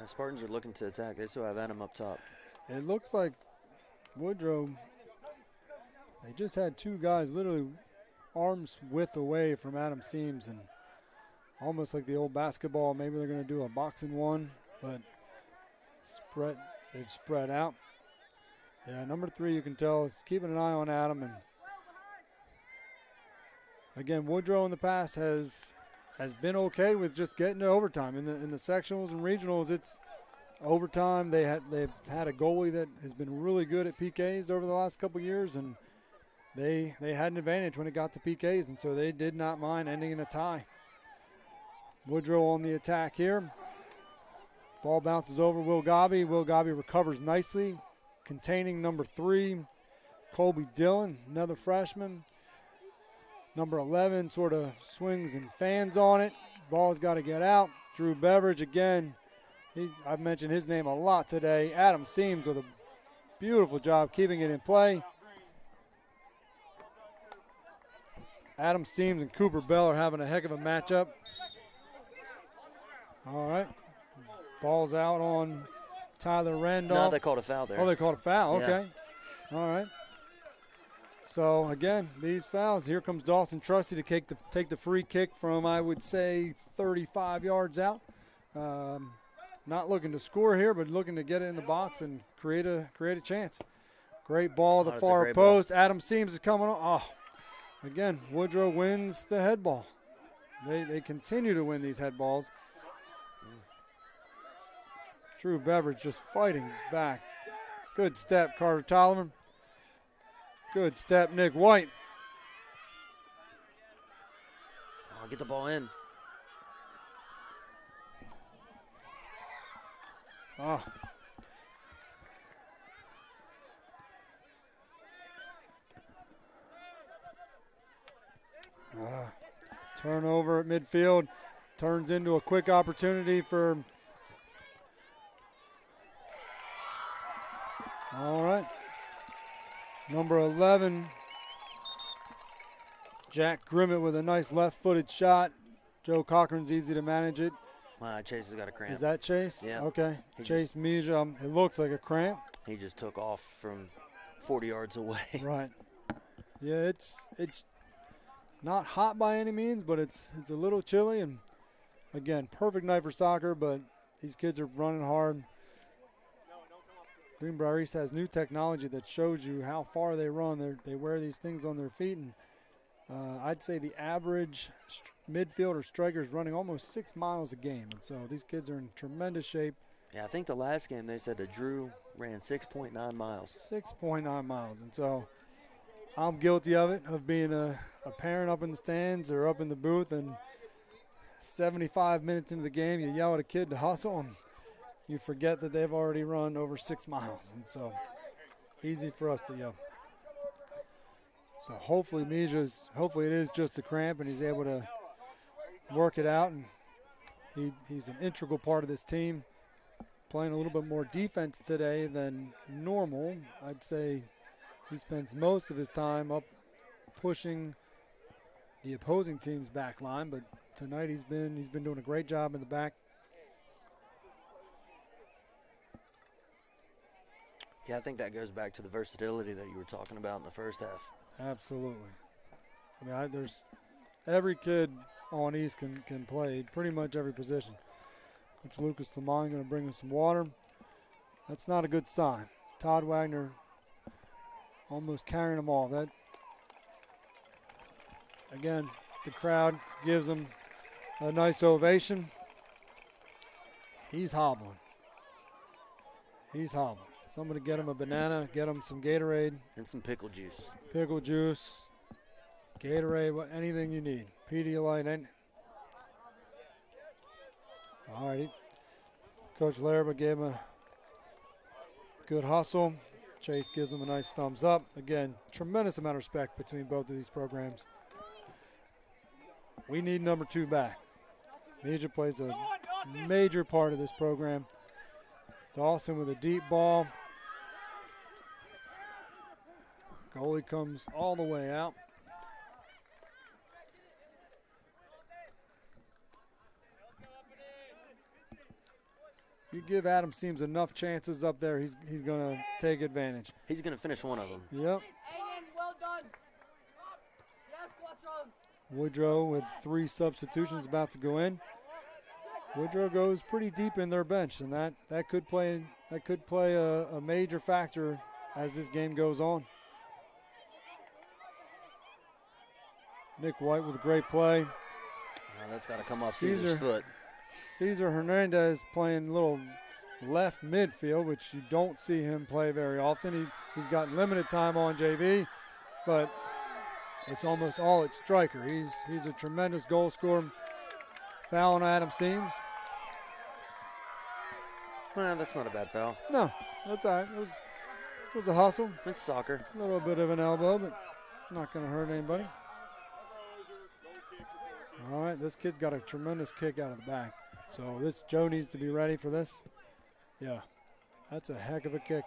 Spartans are looking to attack. They still have Adam up top. It looks like Woodrow, they just had two guys literally arms width away from Adam Seams, and almost like the old basketball. Maybe they're going to do a boxing one, but they've spread out. Yeah, number 3, you can tell, is keeping an eye on Adam. And again, Woodrow in the past has been okay with just getting to overtime. In the sectionals and regionals, it's overtime. They've had a goalie that has been really good at PKs over the last couple years, and they had an advantage when it got to PKs, and so they did not mind ending in a tie. Woodrow on the attack here. Ball bounces over Will Gobby. Will Gobby recovers nicely, containing number 3, Colby Dillon, another freshman. Number 11 sort of swings and fans on it. Ball's got to get out. Drew Beveridge again. I've mentioned his name a lot today. Adam Seams with a beautiful job keeping it in play. Adam Seams and Cooper Bell are having a heck of a matchup. All right. Ball's out on Tyler Randolph. No, they called a foul there. Oh, they called a foul. Yeah. Okay. All right. So, again, these fouls. Here comes Dawson Trusty to take the free kick from, I would say, 35 yards out. Not looking to score here, but looking to get it in the box and create a chance. Great ball, the far post. Adam Seams is coming on. Oh, again, Woodrow wins the head ball. They continue to win these head balls. Drew Beveridge just fighting back. Good step, Carter Tolliver. Good step, Nick White. Oh, get the ball in. Oh. Turnover at midfield. Turns into a quick opportunity for. All right. Number 11, Jack Grimmett with a nice left-footed shot. Joe Cochran's easy to manage it. Chase has got a cramp. Is that Chase? Yeah. Okay. Chase Meja, it looks like a cramp. He just took off from 40 yards away. Right. Yeah, it's not hot by any means, but it's a little chilly. And, again, perfect night for soccer, but these kids are running hard. Greenbrier East has new technology that shows you how far they run. They wear these things on their feet, and I'd say the average midfielder striker is running almost 6 miles a game. And so these kids are in tremendous shape. Yeah, I think the last game they said that Drew ran 6.9 miles. 6.9 miles. And so I'm guilty of it, of being a parent up in the stands or up in the booth, and 75 minutes into the game, you yell at a kid to hustle, and you forget that they've already run over 6 miles. And so easy for us to yell. So hopefully it is just a cramp and he's able to work it out. And he's an integral part of this team, playing a little bit more defense today than normal. I'd say he spends most of his time up pushing the opposing team's back line, but tonight he's been doing a great job in the back. Yeah, I think that goes back to the versatility that you were talking about in the first half. Absolutely. I mean, there's every kid on East can play pretty much every position. Coach Lucas Lamont going to bring him some water. That's not a good sign. Todd Wagner almost carrying them off. That, again, the crowd gives him a nice ovation. He's hobbling. Somebody get him a banana, get him some Gatorade. And some pickle juice. Pickle juice, Gatorade, anything you need. Pedialyte. All righty. Coach Laraba gave him a good hustle. Chase gives him a nice thumbs up. Again, tremendous amount of respect between both of these programs. We need number 2 back. Meja plays a major part of this program. Dawson with a deep ball. Goalie comes all the way out. You give Adam Seams enough chances up there, he's going to take advantage. He's going to finish one of them. Yep. Well done. Yes, watch on. Woodrow with 3 substitutions about to go in. Woodrow goes pretty deep in their bench, and that could play a major factor as this game goes on. Nick White with a great play. That's got to come off Caesar's foot. Cesar Hernandez playing a little left midfield, which you don't see him play very often. He's got limited time on JV, but it's almost all at striker. He's a tremendous goal scorer. Foul on Adam Seams. Well, that's not a bad foul. No, that's all right. It was a hustle. It's soccer. A little bit of an elbow, but not going to hurt anybody. All right, this kid's got a tremendous kick out of the back. So Joe needs to be ready for this. Yeah, that's a heck of a kick.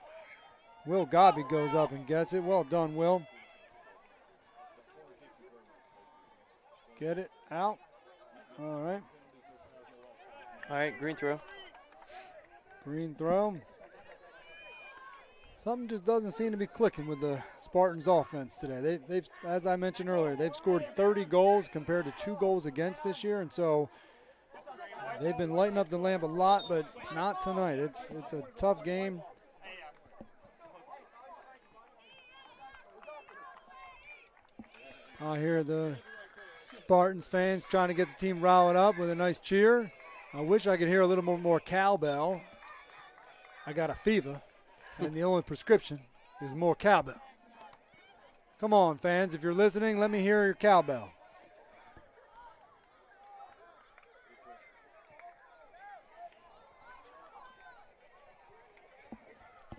Will Gobby goes up and gets it. Well done, Will. Get it out. All right. All right, green throw. Green throw. Something just doesn't seem to be clicking with the Spartans offense today. They've, as I mentioned earlier, they've scored 30 goals compared to 2 goals against this year, and so they've been lighting up the lamp a lot, but not tonight. It's a tough game. I hear the Spartans fans trying to get the team riled up with a nice cheer. I wish I could hear a little more cowbell. I got a fever, and the only prescription is more cowbell. Come on, fans, if you're listening, let me hear your cowbell.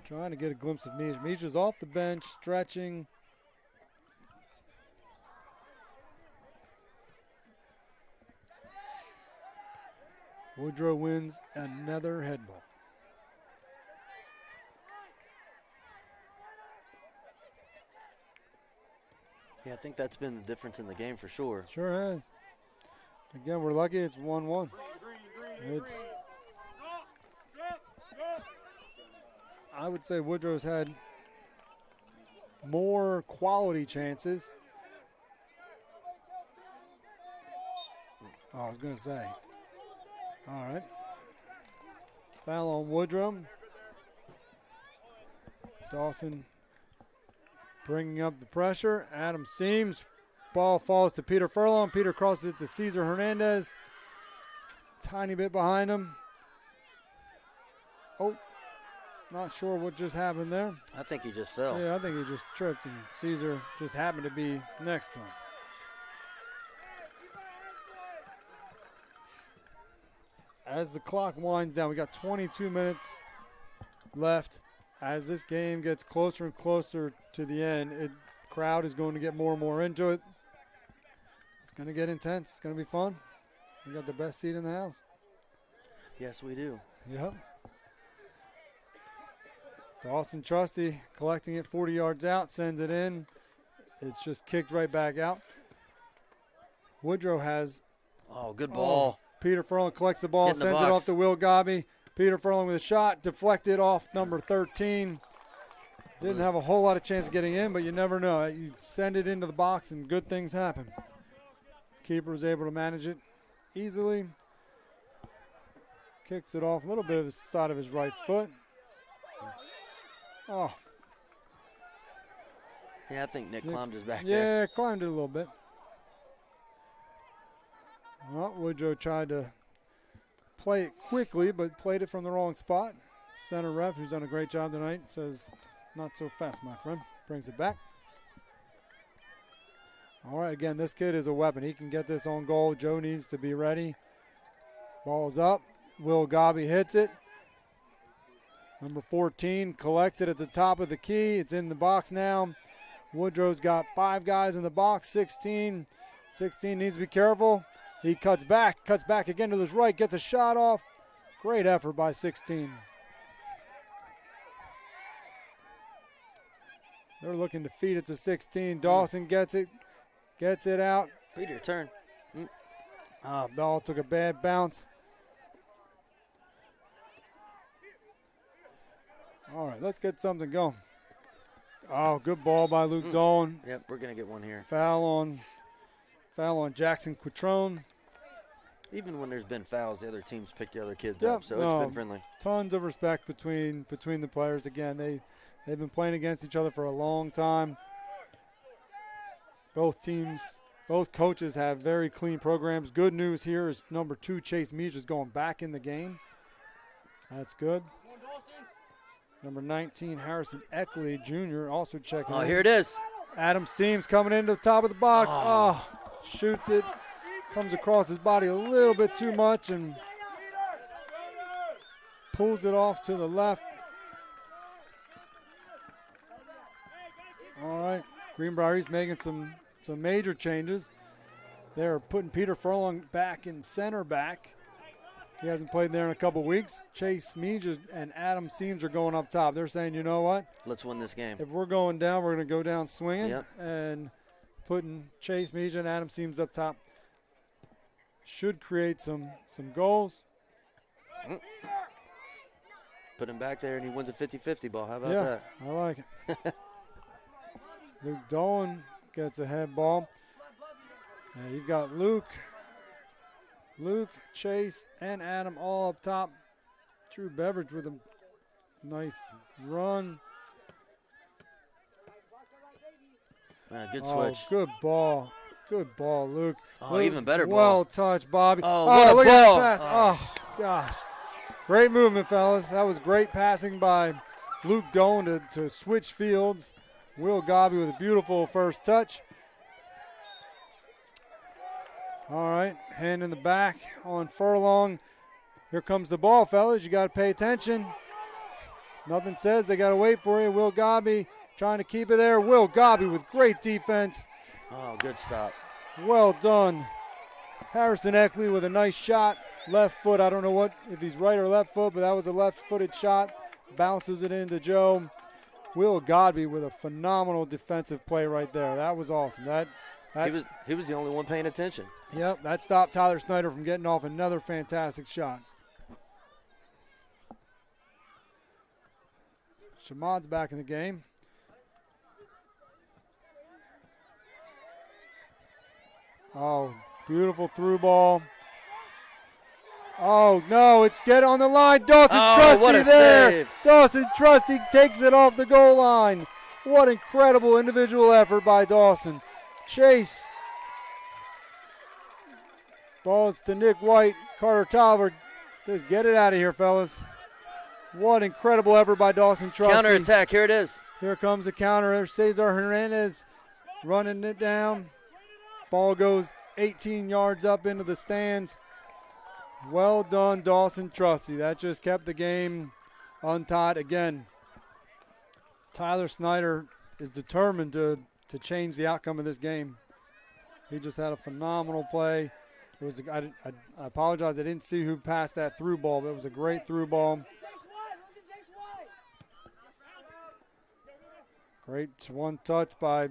Trying to get a glimpse of Misha. Misha's off the bench, stretching. Woodrow wins another head ball. Yeah, I think that's been the difference in the game for sure. Sure has. Again, we're lucky it's 1-1. I would say Woodrow's had more quality chances. Oh, I was going to say. All right. Foul on Woodrow. Dawson bringing up the pressure. Adam Seams. Ball falls to Peter Furlong. Peter crosses it to Cesar Hernandez. Tiny bit behind him. Oh, not sure what just happened there. I think he just fell. Yeah, I think he just tripped, and Cesar just happened to be next to him. As the clock winds down, we got 22 minutes left. As this game gets closer and closer to the end, the crowd is going to get more and more into it. It's going to get intense. It's going to be fun. We got the best seat in the house. Yes, we do. Yep. Dawson Trusty collecting it 40 yards out, sends it in. It's just kicked right back out. Woodrow has. Oh, good ball. Peter Furlong collects the ball, sends it off to Will Gobby. Peter Furlong with a shot, deflected off number 13. Didn't have a whole lot of chance of getting in, but you never know. You send it into the box and good things happen. Keeper was able to manage it easily. Kicks it off a little bit of the side of his right foot. Oh. Yeah, I think Nick climbed his back there. there. Yeah, climbed it a little bit. Well, Woodrow tried to play it quickly, but played it from the wrong spot. Center ref, who's done a great job tonight, says, not so fast, my friend. Brings it back. All right, again, this kid is a weapon. He can get this on goal. Joe needs to be ready. Ball's up. Will Gobby hits it. Number 14 collects it at the top of the key. It's in the box now. Woodrow's got 5 guys in the box, 16. 16 needs to be careful. He cuts back again to his right, gets a shot off. Great effort by 16. They're looking to feed it to 16. Dawson gets it out. Peter, turn. Ball took a bad bounce. All right, let's get something going. Oh, good ball by Luke Dolan. Yep, we're going to get one here. Foul on Jackson Quattrone. Even when there's been fouls, the other teams pick the other kids up, so it's been friendly. Tons of respect between the players. Again, they've been playing against each other for a long time. Both coaches have very clean programs. Good news here is number 2, Chase Meach, is going back in the game. That's good. Number 19, Harrison Eckley Jr. also checking in. Oh, here it is. Adam Seams coming into the top of the box. Shoots it. Comes across his body a little bit too much and pulls it off to the left. All right, Greenbrier is making some major changes. They're putting Peter Furlong back in center back. He hasn't played there in a couple weeks. Chase Meach and Adam Seams are going up top. They're saying, you know what? Let's win this game. If we're going down, we're going to go down swinging. Yep. And putting Chase Meach and Adam Seams up top should create some goals. Put him back there, and he wins a 50-50 ball. How about that? I like it. Luke Dolan gets a head ball. And you've got Luke, Chase, and Adam all up top. Drew Beveridge with a nice run. Good switch. Good ball, Luke. Oh, Luke, even better ball. Well touched, Bobby. Oh, what a look ball. at that pass. Oh, gosh. Great movement, fellas. That was great passing by Luke Dolan to switch fields. Will Gobby with a beautiful first touch. All right, hand in the back on Furlong. Here comes the ball, fellas. You got to pay attention. Nothing says they got to wait for you. Will Gobby trying to keep it there. Will Gobby with great defense. Oh, good stop. Well done. Harrison Eckley with a nice shot. Left foot. I don't know if he's right or left foot, but that was a left-footed shot. Bounces it into Joe. Will Godby with a phenomenal defensive play right there. That was awesome. He was the only one paying attention. Yep, that stopped Tyler Snyder from getting off another fantastic shot. Shamad's back in the game. Oh, beautiful through ball. Oh, no, it's get on the line. Dawson Trusty there. Save. Dawson Trusty takes it off the goal line. What incredible individual effort by Dawson. Chase. Balls to Nick White. Carter Tolliver. Just get it out of here, fellas. What incredible effort by Dawson Trusty. Counter attack. Here it is. Here comes the counter. There's Cesar Hernandez running it down. Ball goes 18 yards up into the stands. Well done, Dawson Trusty. That just kept the game untied. Again, Tyler Snyder is determined to change the outcome of this game. He just had a phenomenal play. It was. I apologize. I didn't see who passed that through ball, but it was a great through ball. Great one touch by.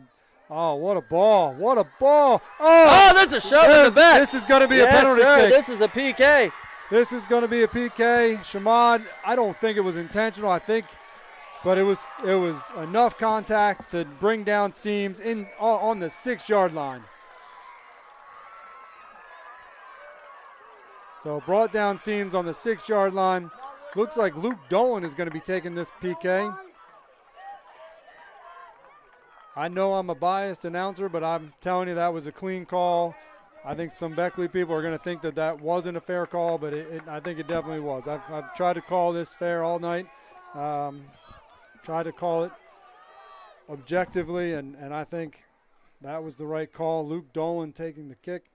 Oh, what a ball. What a ball. Oh, that's a shove in the back. This is going to be a penalty kick. This is a PK. This is going to be a PK. Shamad, I don't think it was intentional. But it was enough contact to bring down Seams on the 6-yard line. So brought down Seams on the 6-yard line. Looks like Luke Dolan is going to be taking this PK. I know I'm a biased announcer, but I'm telling you that was a clean call. I think some Beckley people are going to think that wasn't a fair call, but I think it definitely was. I've tried to call this fair all night. Tried to call it objectively, and I think that was the right call. Luke Dolan taking the kick.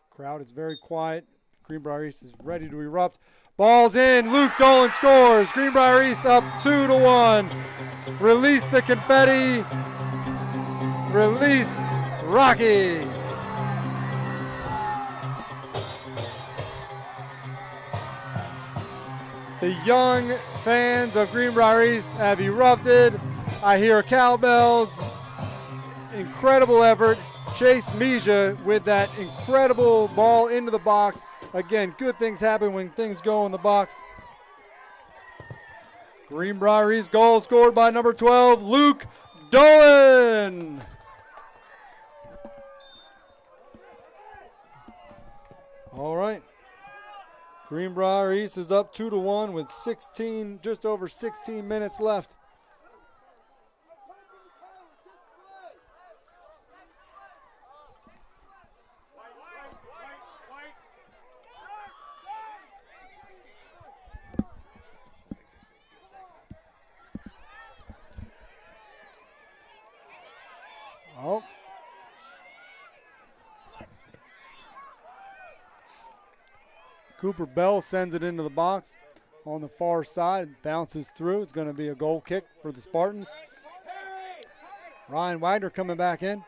Crowd is very quiet. Greenbrier East is ready to erupt. Ball's in. Luke Dolan scores. Greenbrier East up 2-1. Release the confetti. Release Rocky. The young fans of Greenbrier East have erupted. I hear cowbells. Incredible effort. Chase Mija with that incredible ball into the box. Again, good things happen when things go in the box. Greenbrier East goal scored by number 12, Luke Dolan. All right. Greenbrier East is up 2-1 with just over 16 minutes left. Oh. Cooper Bell sends it into the box on the far side. Bounces through. It's going to be a goal kick for the Spartans. Ryan Wagner coming back in.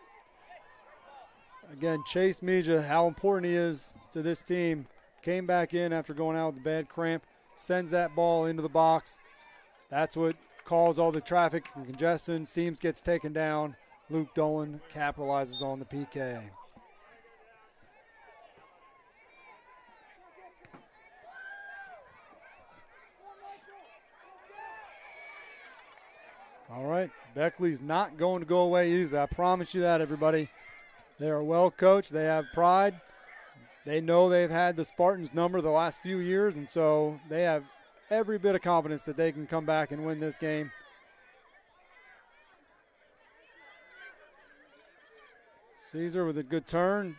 Again, Chase Mija, how important he is to this team. Came back in after going out with a bad cramp. Sends that ball into the box. That's what caused all the traffic and congestion. Seams gets taken down. Luke Dolan capitalizes on the PK. All right, Beckley's not going to go away easy. I promise you that, everybody. They are well coached. They have pride. They know they've had the Spartans number the last few years, and so they have every bit of confidence that they can come back and win this game. Caesar with a good turn.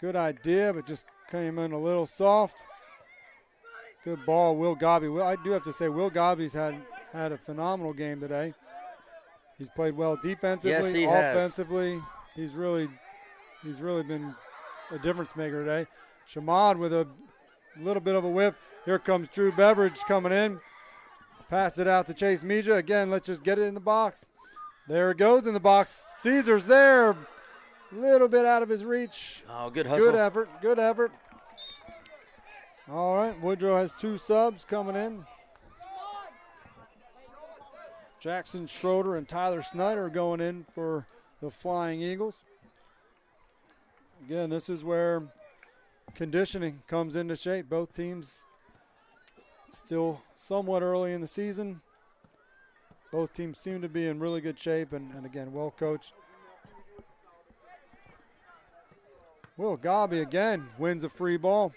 Good idea, but just came in a little soft. Good ball, Will Gobby. I do have to say, Will Gobby's had a phenomenal game today. He's played well defensively, yes, he offensively. He's really been a difference maker today. Shamad with a little bit of a whiff. Here comes Drew Beveridge coming in. Pass it out to Chase Mija. Again, let's just get it in the box. There it goes in the box. Caesar's there. A little bit out of his reach. Oh, good hustle. Good effort. Good effort. All right, Woodrow has 2 subs coming in. Jackson Schroeder and Tyler Snyder going in for the Flying Eagles. Again, this is where conditioning comes into shape. Both teams still somewhat early in the season. Both teams seem to be in really good shape and again, well coached. Will Gobby again wins a free ball.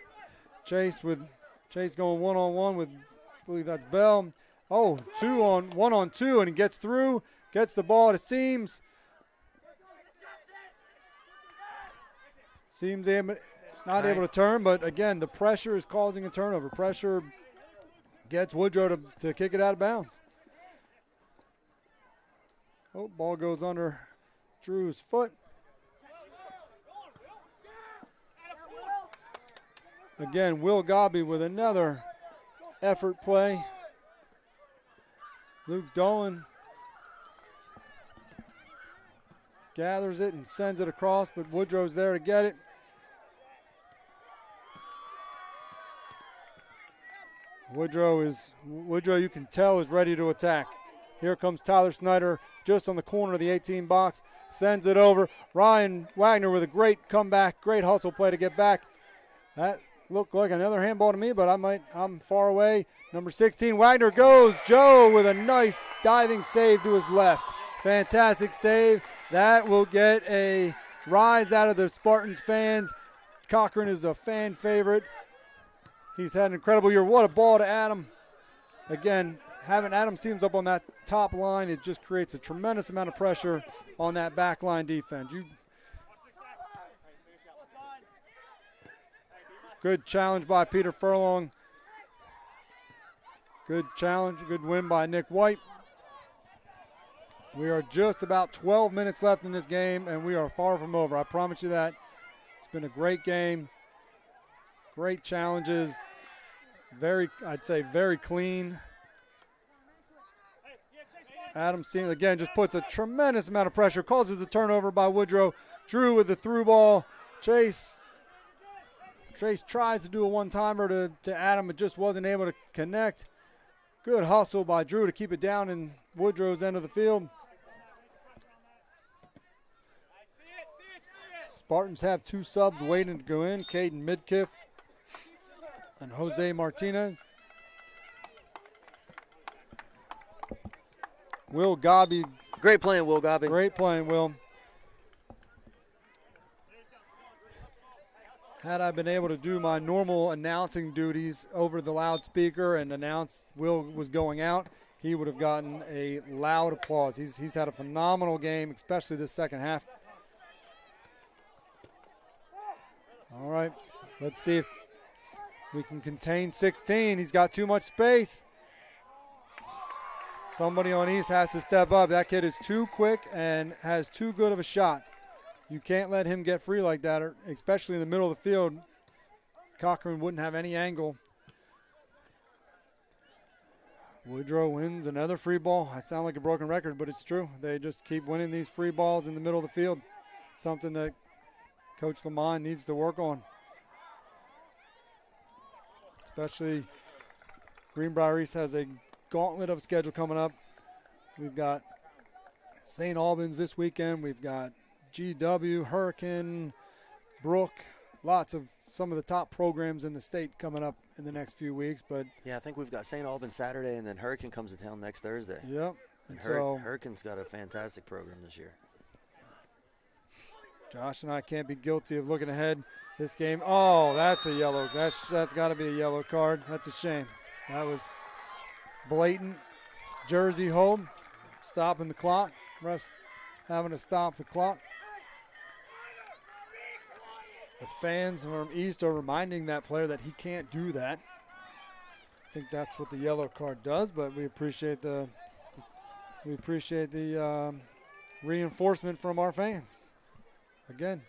Chase going one-on-one with, I believe that's Bell. Oh, 1-on-2, and he gets through, gets the ball to Seams. Seams not able to turn, but again, the pressure is causing a turnover. Pressure gets Woodrow to kick it out of bounds. Oh, ball goes under Drew's foot. Again, Will Gobby with another effort play. Luke Dolan gathers it and sends it across, but Woodrow's there to get it. Woodrow, you can tell, is ready to attack. Here comes Tyler Snyder just on the corner of the 18 box. Sends it over. Ryan Wagner with a great comeback, great hustle play to get back. That looked like another handball to me, but I'm far away. Number 16, Wagner goes. Joe with a nice diving save to his left. Fantastic save. That will get a rise out of the Spartans fans. Cochran is a fan favorite. He's had an incredible year. What a ball to Adam. Again, having Adam Seams up on that top line, it just creates a tremendous amount of pressure on that back line defense. Good challenge by Peter Furlong. Good challenge, good win by Nick White. We are just about 12 minutes left in this game, and we are far from over. I promise you that. It's been a great game. Great challenges. I'd say very clean. Adam Seams, again, just puts a tremendous amount of pressure, causes a turnover by Woodrow. Drew with the through ball. Chase Trace tries to do a one-timer to Adam, but just wasn't able to connect. Good hustle by Drew to keep it down in Woodrow's end of the field. Spartans have 2 subs waiting to go in, Caden Midkiff and Jose Martinez. Will Gobby. Great playing, Will Gobby. Great playing, Will. Had I been able to do my normal announcing duties over the loudspeaker and announce Will was going out, he would have gotten a loud applause. He's had a phenomenal game, especially this second half. All right, let's see if we can contain 16. He's got too much space. Somebody on East has to step up. That kid is too quick and has too good of a shot. You can't let him get free like that, or especially in the middle of the field. Cochran wouldn't have any angle. Woodrow wins another free ball. That sounds like a broken record, but it's true. They just keep winning these free balls in the middle of the field. Something that Coach Lamont needs to work on. Especially Greenbrier East has a gauntlet of a schedule coming up. We've got St. Albans this weekend. We've got GW, Hurricane, Brook, lots of some of the top programs in the state coming up in the next few weeks. But yeah, I think we've got St. Albans Saturday, and then Hurricane comes to town next Thursday. Yep. And Hurricane's got a fantastic program this year. Josh and I can't be guilty of looking ahead this game. Oh, that's a yellow. That's got to be a yellow card. That's a shame. That was blatant jersey hold, stopping the clock. Refs having to stop the clock. The fans from East are reminding that player that he can't do that. I think that's what the yellow card does, but we appreciate the reinforcement from our fans. Again,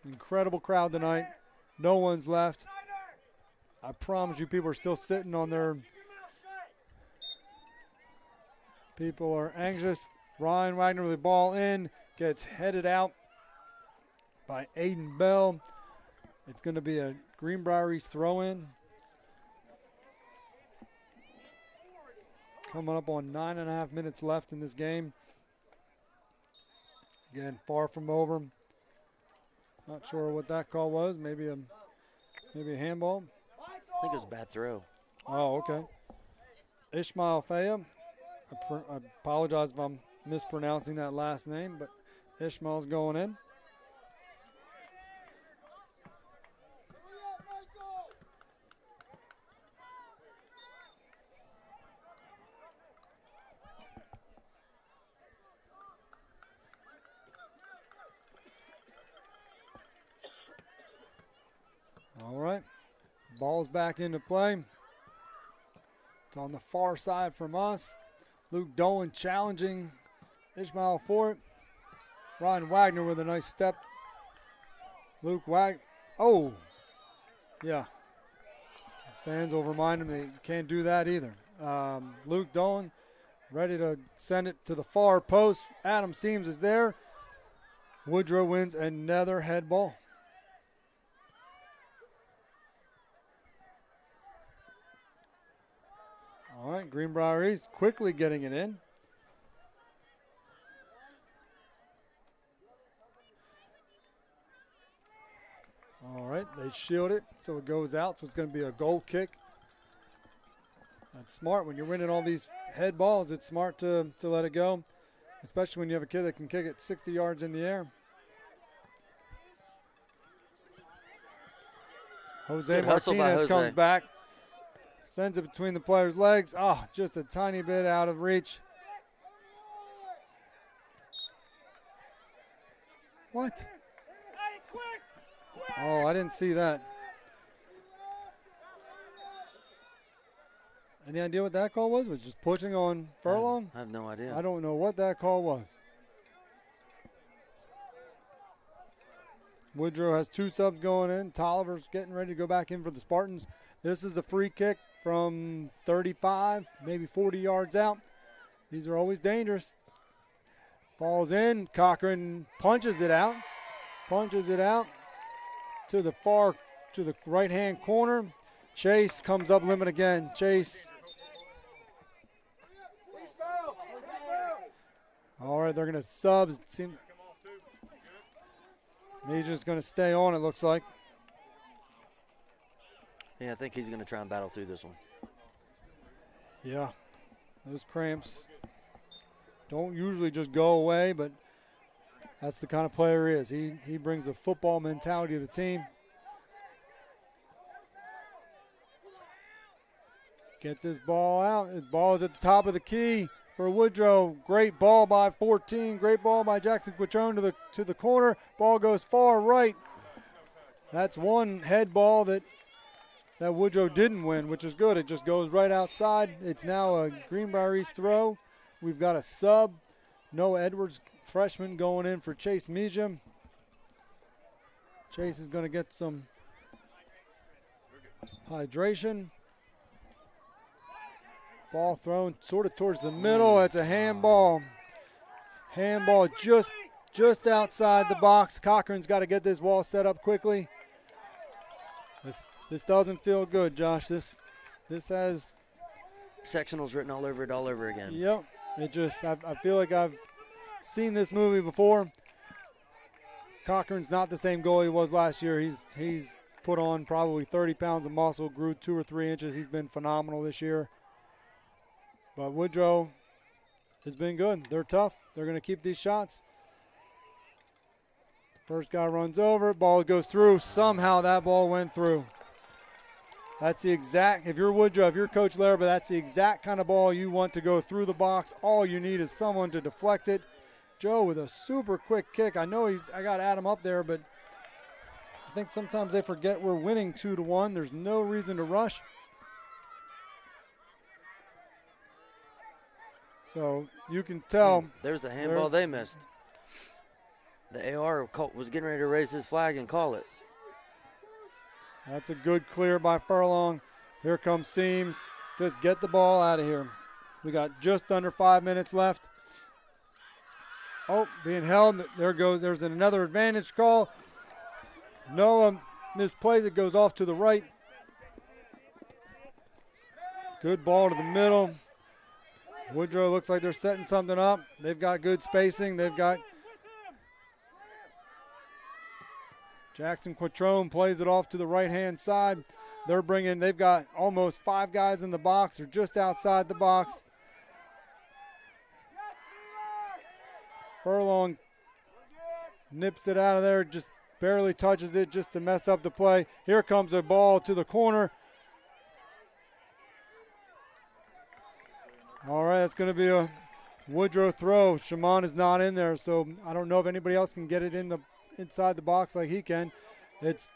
incredible crowd tonight. No one's left. I promise you, people are still sitting on their. People are anxious. Ryan Wagner with the ball in, gets headed out by Aiden Bell. It's going to be a Greenbrier East throw-in. Coming up on 9.5 minutes left in this game. Again, far from over. Not sure what that call was. Maybe a handball. I think it was a bad throw. Oh, okay. Ishmael Faya. I apologize if I'm mispronouncing that last name, but Ishmael's going in. All right, ball's back into play. It's on the far side from us. Luke Dolan challenging Ishmael for it. Ryan Wagner with a nice step. Oh, yeah. Fans will remind him they can't do that either. Luke Dolan ready to send it to the far post. Adam Seams is there. Woodrow wins another head ball. All right, Greenbrier East quickly getting it in. All right, they shield it so it goes out, so it's going to be a goal kick. That's smart. When you're winning all these head balls, it's smart to let it go, especially when you have a kid that can kick it 60 yards in the air. Jose Martinez comes back. Sends it between the player's legs. Oh, just a tiny bit out of reach. What? Oh, I didn't see that. Any idea what that call was? Was just pushing on Furlong? I have no idea. I don't know what that call was. Woodrow has 2 subs going in. Tolliver's getting ready to go back in for the Spartans. This is a free kick from 35, maybe 40 yards out. These are always dangerous. Ball's in. Cochran punches it out. To the far to the right-hand corner. Chase comes up limit again. Chase. All right, they're going to sub. Major's going to stay on, it looks like. Yeah, I think he's going to try and battle through this one. Yeah, those cramps don't usually just go away, but that's the kind of player he is. He brings a football mentality to the team. Get this ball out. His ball is at the top of the key for Woodrow. Great ball by 14. Great ball by Jackson Quattrone to the corner. Ball goes far right. That's one head ball that Woodrow didn't win, which is good. It just goes right outside. It's now a Greenbrier East throw. We've got a sub. Noah Edwards, freshman, going in for Chase Meacham. Chase is going to get some hydration. Ball thrown sort of towards the middle. It's a handball. Handball just outside the box. Cochran's got to get this ball set up quickly. This doesn't feel good, Josh. This has sectionals written all over again. Yep. I feel like I've seen this movie before. Cochran's not the same goalie he was last year. He's put on probably 30 pounds of muscle, grew 2 or 3 inches. He's been phenomenal this year. But Woodrow has been good. They're tough. They're going to keep these shots. First guy runs over. Ball goes through. Somehow that ball went through. That's the exact, if you're Woodrow, if you're Coach Larrabee, that's the exact kind of ball you want to go through the box. All you need is someone to deflect it. Joe with a super quick kick. I know I got Adam up there, but I think sometimes they forget we're winning 2-1. There's no reason to rush. So you can tell. There's a handball they missed. The AR was getting ready to raise his flag and call it. That's a good clear by Furlong. Here comes Seams. Just get the ball out of here. We got just under 5 minutes left. Oh, being held. There goes. There's another advantage call. Noah misplays it. Goes off to the right. Good ball to the middle. Woodrow looks like they're setting something up. They've got good spacing. They've got Jackson Quattrone plays it off to the right-hand side. They've got almost 5 guys in the box. They're just outside the box. Furlong nips it out of there, just barely touches it just to mess up the play. Here comes a ball to the corner. All right, it's going to be a Woodrow throw. Shimon is not in there, so I don't know if anybody else can get it inside the box like he can. That's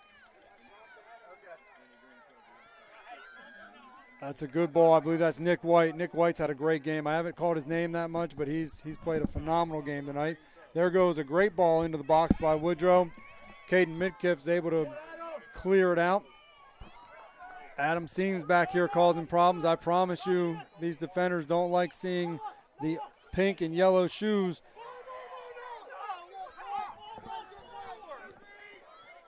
a good ball. I believe that's Nick White. Nick White's had a great game. I haven't called his name that much, but he's played a phenomenal game tonight. There goes a great ball into the box by Woodrow. Caden Midkiff's able to clear it out. Adam Seams back here causing problems. I promise you, these defenders don't like seeing the pink and yellow shoes.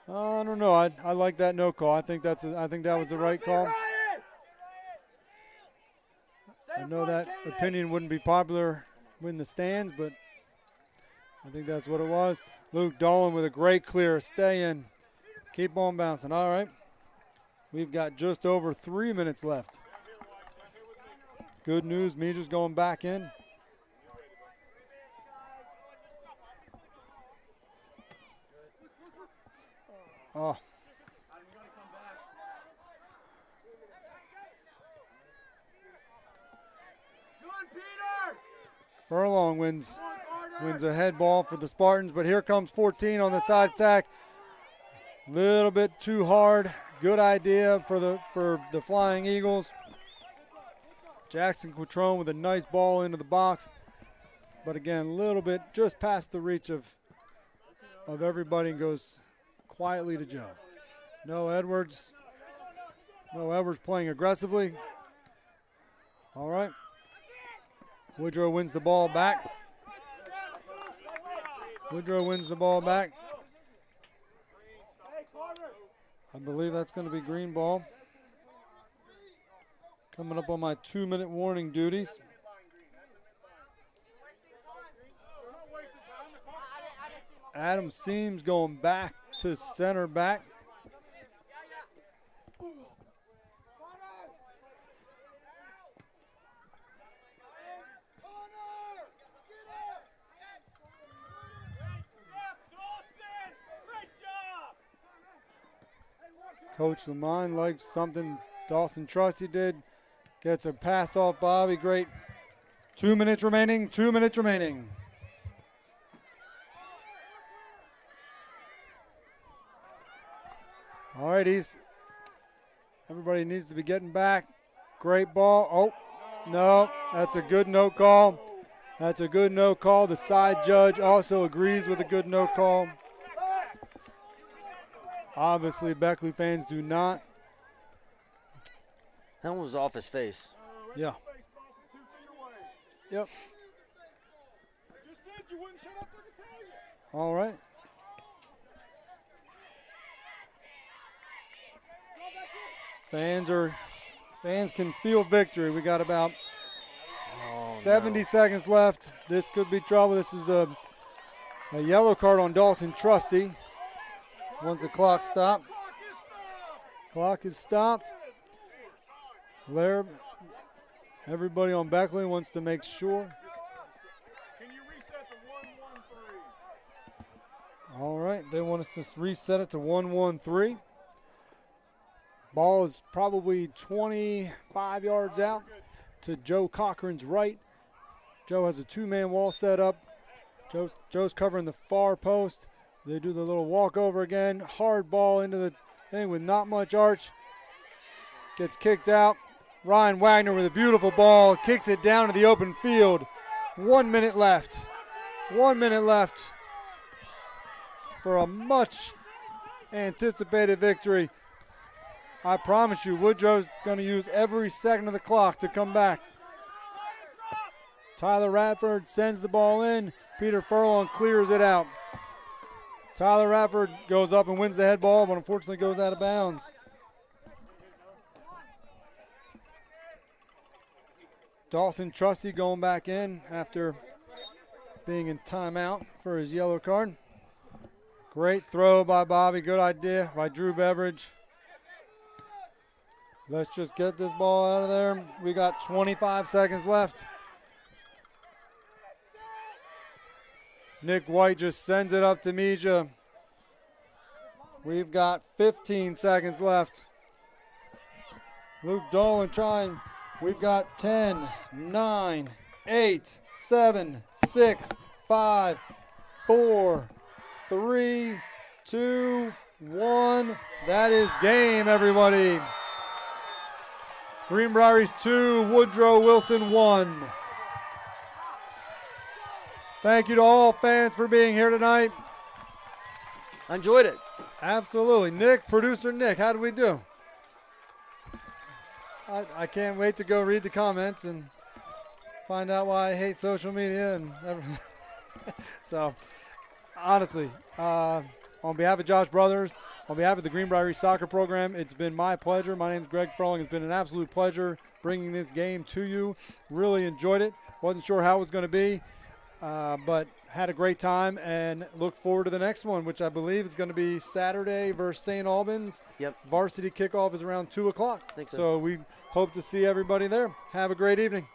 I don't know. I like that no call. I think that was the right call. I know that opinion wouldn't be popular in the stands, but I think that's what it was. Luke Dolan with a great clear. Stay in. Keep on bouncing. All right. We've got just over 3 minutes left. Good news, Meager's going back in. Oh. Furlong wins a head ball for the Spartans, but here comes 14 on the side attack. Little bit too hard. Good idea for the Flying Eagles. Jackson Quattrone with a nice ball into the box. But again, a little bit just past the reach of everybody and goes quietly to Joe. Noah Edwards playing aggressively. All right. Woodrow wins the ball back. I believe that's going to be green ball. Coming up on my 2-minute warning duties. Adam Seams going back to center back. Coach Lamont likes something Dawson Trusty did. Gets a pass off Bobby. Great. 2 minutes remaining. 2 minutes remaining. All right, everybody needs to be getting back. Great ball. Oh, no, that's a good no call. That's a good no call. The side judge also agrees with a good no call. Obviously, Beckley fans do not. That one was off his face. Yeah. Yep. All right. Fans can feel victory. We got about 70 seconds left. This could be trouble. This is a yellow card on Dawson Trusty. Once the clock stopped. Clock is stopped. Everybody on Beckley wants to make sure. Can you reset to 1-1-3? All right, they want us to reset it to 1-1-3. Ball is probably 25 yards out to Joe Cochran's right. Joe has a 2-man wall set up. Joe's covering the far post. They do the little walkover again. Hard ball into the thing with not much arch. Gets kicked out. Ryan Wagner with a beautiful ball. Kicks it down to the open field. 1 minute left. 1 minute left for a much anticipated victory. I promise you, Woodrow's going to use every second of the clock to come back. Tyler Radford sends the ball in. Peter Furlong clears it out. Tyler Radford goes up and wins the head ball, but unfortunately goes out of bounds. Dawson Trusty going back in after being in timeout for his yellow card. Great throw by Bobby. Good idea by Drew Beveridge. Let's just get this ball out of there. We got 25 seconds left. Nick White just sends it up to Mija. We've got 15 seconds left. Luke Dolan trying. We've got 10, 9, 8, 7, 6, 5, 4, 3, 2, 1. That is game, everybody. Greenbrier 2, Woodrow Wilson 1. Thank you to all fans for being here tonight. I enjoyed it. Absolutely. Nick, producer Nick, how did we do? I can't wait to go read the comments and find out why I hate social media and everything. So, honestly, on behalf of Josh Brothers, on behalf of the Greenbrier soccer program, it's been my pleasure. My name is Greg Furlong. It's been an absolute pleasure bringing this game to you. Really enjoyed it. Wasn't sure how it was going to be, but had a great time and look forward to the next one, which I believe is going to be Saturday versus St. Albans. Yep. Varsity kickoff is around 2 o'clock. Think so. So we hope to see everybody there. Have a great evening.